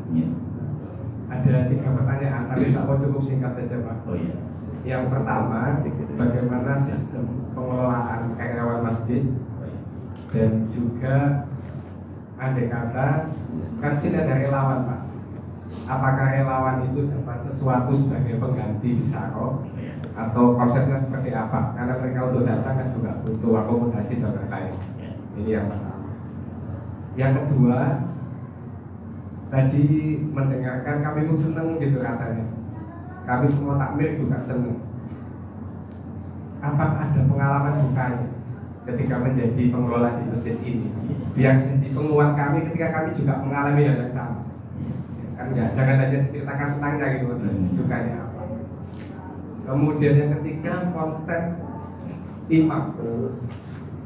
Ada 3 pertanyaan, tapi saya cukup singkat saja Pak. Oh iya. Yang pertama, bagaimana sistem pengelolaan karyawan masjid dan juga andai kata kan sini ada relawan Pak. Apakah relawan itu dapat sesuatu sebagai pengganti di Saro atau konsepnya seperti apa? Karena mereka untuk datang kan juga butuh akomodasi dan lain-lain. Ini yang pertama. Yang kedua, tadi mendengarkan kami pun seneng gitu rasanya. Kami semua takmir juga seneng. Apakah ada pengalaman dukanya ketika menjadi pengelola di masjid ini? Yang jadi penguat kami ketika kami juga mengalami hal yang sama. Kan ya, jangan hanya ceritakan senangnya gitu, dukanya apa. Kemudian yang ketiga, konsep imam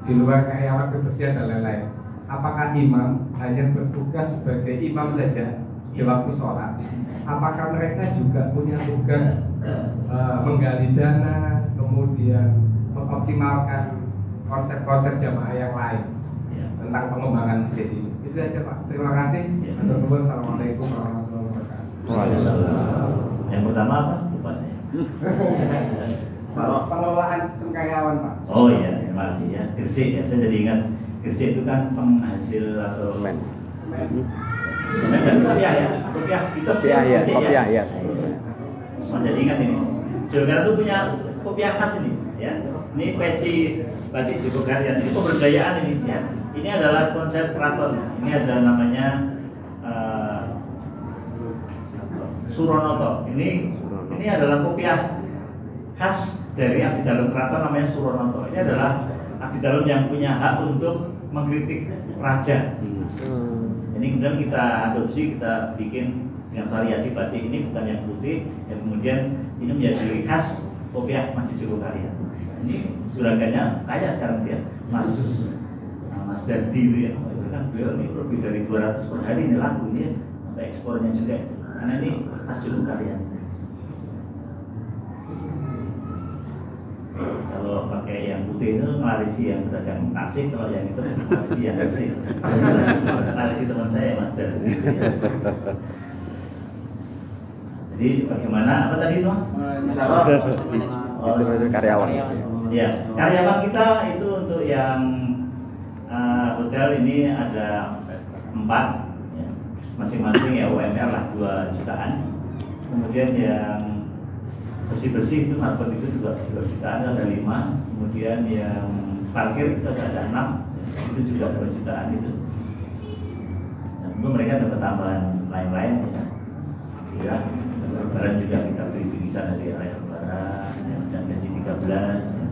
di luar karyawan kebersihan dan lain-lain. Apakah imam hanya bertugas sebagai imam saja di waktu sholat? Apakah mereka juga punya tugas menggali dana, kemudian mengoptimalkan konsep-konsep jamaah yang lain tentang pengembangan masjid ini? Itu saja Pak. Terima kasih. Assalamualaikum warahmatullahi wabarakatuh. Yang pertama apa? Lupa saya. Pengelolaan sistem karyawan Pak. Oh iya, terima kasih ya. Gresik ya, saya jadi ingat Gresik itu kan penghasil atau Semen. semen dan kopiah ya, kopiah itu Kopiah ya, Gresik kopiah ya. Mas jadi ingat ini. Jawa itu punya kopiah khas ini, ya. Ini peci batik Jogokarian, ini pemberdayaan ini, ya. Ini adalah konsep keraton. Ini ada namanya Suronoto. Ini adalah kopiah khas dari abdi dalam keraton namanya Suronoto. Ini adalah abdi dalam yang punya hak untuk mengkritik raja. Ini kemudian kita adopsi, kita bikin dengan variasi batik. Ini bukan yang putih, yang kemudian ini menjadi ciri khas kopiah Masjid Jogokarian. Ini juragannya kaya sekarang dia, Mas Dardi itu ya. Itu kan beliau ini lebih dari 200 per hari ini lagu ini ya, sampai ekspornya juga. Karena ini khas Jogokarian. Kalau pakai yang putih itu ngelarisi yang pedagang tasik, kalau yang itu ngelarisi yang tasik. Ngelarisi teman saya Mas Dardi. Jadi bagaimana apa tadi itu Mas? Sistem karyawan. Ya, karyawan kita itu untuk yang hotel ini ada 4 ya. Masing-masing ya UMR lah 2 jutaan. Kemudian yang bersih-bersih itu marbot itu juga 2 jutaan, ada 5. Kemudian yang parkir itu ada 6, itu juga 2 jutaan itu. Dan tentu mereka dapat tambahan lain-lain ya. Ya, lebaran juga kita beri bingkisan dari raya lebaran ya, dan gaji 13 ya.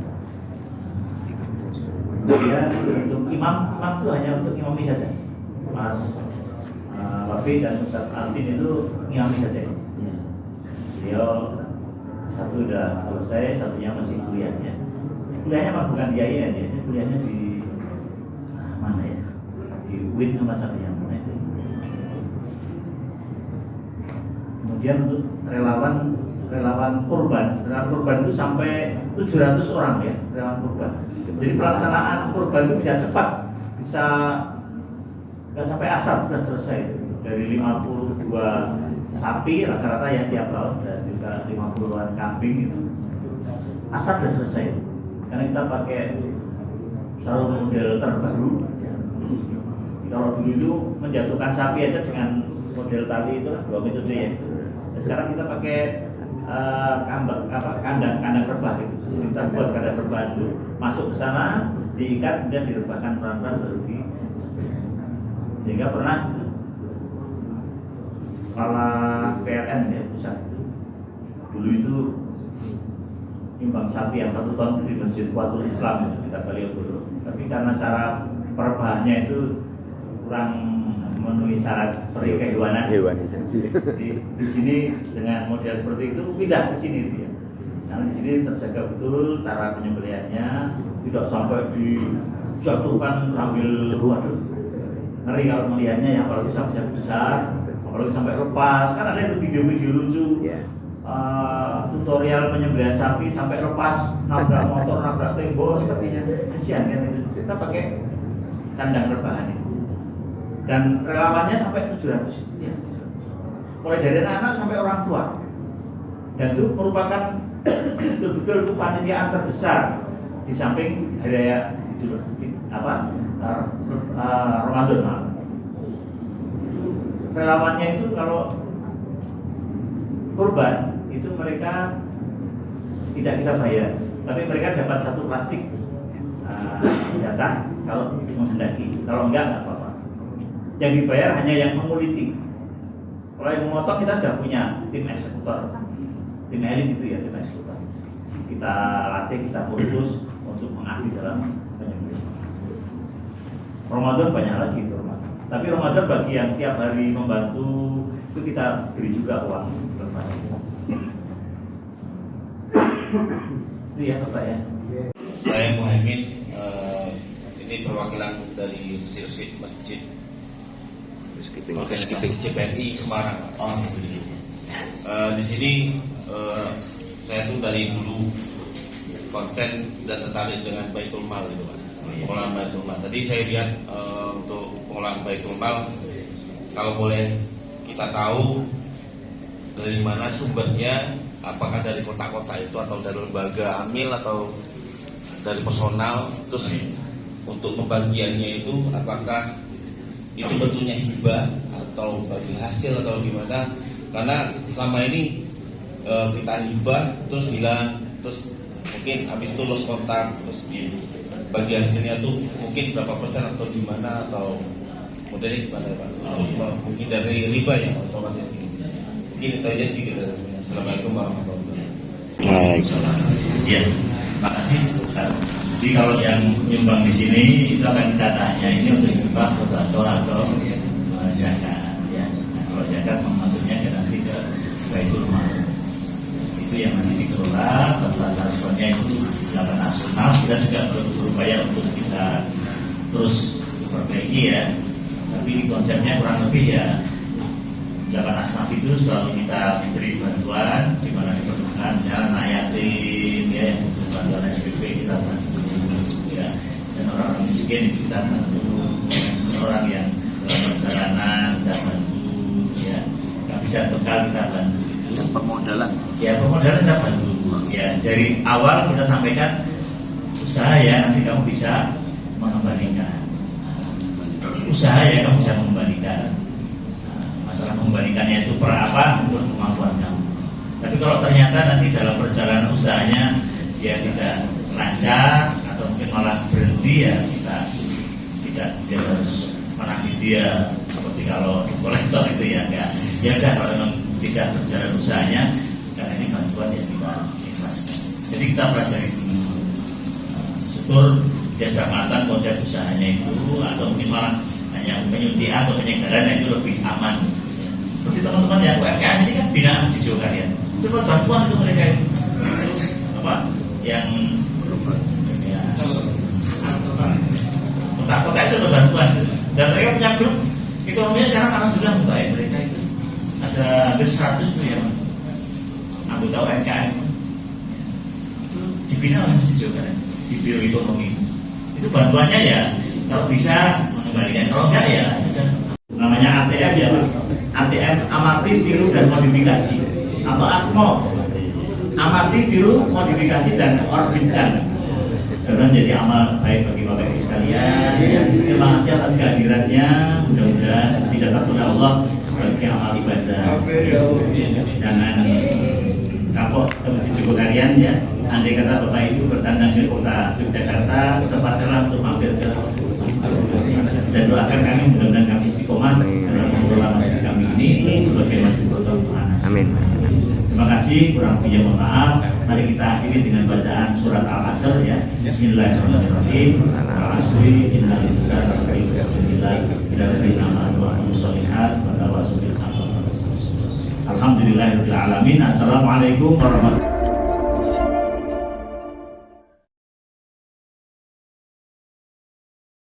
Kemudian untuk imam itu hanya untuk imami saja. Mas Wafi dan Ustaz Alvin itu imami saja. Beliau satu udah selesai, satunya masih kuliahnya. Kuliahnya mah bukan di IAIN ya, ini kuliahnya di mana ya? Di UIN sama satu yang mana itu. Kemudian untuk relawan kurban itu sampai 700 orang ya, relawan kurban. Jadi pelaksanaan kurban itu bisa cepat, bisa nggak sampai asar sudah selesai. Dari 52 sapi rata-rata ya tiap tahun, dan juga 50-an kambing itu asar sudah selesai. Karena kita pakai sarung model terbaru. Kalau dulu itu menjatuhkan sapi aja dengan model tali itu kan 2 metode ya. Sekarang kita pakai kandang rebah itu. Kita buat kandang rebah itu masuk ke sana, diikat dan direbahkan pelan-pelan baru di. Sehingga pernah kepala PLN ya pusat itu dulu itu nimbang sapi yang 1 ton di Masjid Kuatul Islam itu kita Malioboro. Tapi karena cara perebahannya itu kurang memenuhi syarat perikebunan. Hewanisasi. Di sini dengan model seperti itu pindah ke sini dia. Nah di sini terjaga betul cara penyembelihannya, tidak sampai dijatuhkan sambil waduh ngeri kalau melihatnya ya, apalagi sampai besar, apalagi sampai lepas. Kan ada itu video-video lucu. Tutorial penyembelihan sapi sampai lepas, nabrak motor, nabrak tembok sepertinya. Kasihan kan itu. Kita pakai kandang rebahan itu. Dan relawannya sampai 700 ya. Mulai dari anak sampai orang tua. Dan itu merupakan betul-betul itu panitiaan terbesar di samping hari raya Ramadan. Relawannya itu kalau kurban itu mereka tidak kita bayar, tapi mereka dapat 1 plastik jatah kalau menghendaki. Kalau enggak apa-apa. Yang dibayar hanya yang menguliti. Kalau yang memotong kita sudah punya tim eksekutor, tim elit itu ya, tim eksekutor. Kita latih, kita kursus untuk mengahli dalam penyembelihan. Ramadan banyak lagi itu Ramadan. Tapi Ramadan bagi yang tiap hari membantu itu kita beri juga uang berapa. Itu ya Bapak ya. Saya Muhammad, ini perwakilan dari Resirsi Masjid Organisasi CPNI Semarang. Di sini saya tuh dari dulu konsen dan tertarik dengan Baitul Mal gitu Pak. Pengolahan Baitul Mal. Tadi saya lihat untuk pengolahan Baitul Mal, kalau boleh kita tahu dari mana sumbernya, apakah dari kota-kota itu atau dari lembaga amil atau dari personal, terus untuk pembagiannya itu apakah itu bentuknya hibah atau bagi hasil atau gimana? Karena selama ini kita hibah terus bilang, terus mungkin habis itu lost kontak, terus di bagi hasilnya tuh mungkin berapa persen atau gimana, atau modelnya gimana Pak? Mungkin dari riba yang otomatis ini. Mungkin itu aja sedikit dari saya. Assalamualaikum warahmatullahi wabarakatuh. Iya, terima kasih. Jadi kalau yang nyumbang di sini itu akan kita tanya ini untuk nyumbang atau zakat ya. Nah, kalau zakat maksudnya ke nanti ke Baitul Mal. Itu yang nanti dikelola, transaksinya itu dilakukan nasional. Kita juga berupaya untuk bisa terus perbaiki ya. Tapi konsepnya kurang lebih ya, jalan asnaf itu selalu kita beri bantuan di mana diperlukan, jalan yatim ya, bantuan SPP kita bantu ya, dan orang miskin itu kita bantu, orang yang dalam perjalanan kita bantu ya, nggak bisa bekal kita bantu itu. Yang permodalan kita bantu ya. Dari awal kita sampaikan usaha ya, nanti kamu bisa mengembalikan. Usaha ya kamu bisa mengembalikan. Masalah mengembalikannya itu per apa menurut kemampuan kamu. Tapi kalau ternyata nanti dalam perjalanan usahanya dia tidak lancar atau mungkin malah berhenti ya, kita harus menagih dia seperti kalau kolektor itu ya enggak. Ya udah, kalau memang tidak berjalan usahanya, karena ini bantuan yang kita ikhlaskan. Jadi kita pelajari dulu. Syukur dia sudah matang konsep usahanya itu, atau mungkin malah hanya penyuntian atau penyegaran itu lebih aman. Seperti teman-teman ya, UMKM ini kan binaan Masjid Jokaryan. Itu bantuan itu mereka itu apa? Yang ya, kota-kota itu bantuan gitu. Dan mereka punya grup ekonominya sekarang alhamdulillah baik. Mereka itu ada hampir 100 tuh yang anggota UMKM itu dibina oleh Masjid Jokaryan di biro ekonomi. Itu bantuannya ya kalau bisa mengembalikan, kalau enggak ya sudah. Namanya ATM ya Pak. ATM amati, tiru dan modifikasi, atau ATMO, amati, tiru, modifikasi dan orbitkan. Karena jadi amal baik bagi Bapak Ibu sekalian ya. Terima kasih atas kehadirannya. Mudah-mudahan tidak tertunda Allah sebagai amal ibadah. Jangan kapok ke Masjid Jokaryan ya. Andai kata Bapak Ibu bertandang ke kota Yogyakarta, cepatlah untuk mampir ke dan doakan kami, mudah-mudahan kami istiqomah dalam mengelola masjid kami ini sebagai masjid berdoa. Amin. Terima kasih, kurang lebihnya mohon maaf. Mari kita akhiri dengan bacaan surat Al-Asr ya. Bismillahirrahmanirrahim. Al-Asri innal insana lafi khusr illa alladziina aamanu wa 'amilus shalihaati wa tawassaw bil haqqi wa tawassaw bis sabr. Alhamdulillahirabbil alamin. Assalamualaikum warahmatullahi wabarakatuh.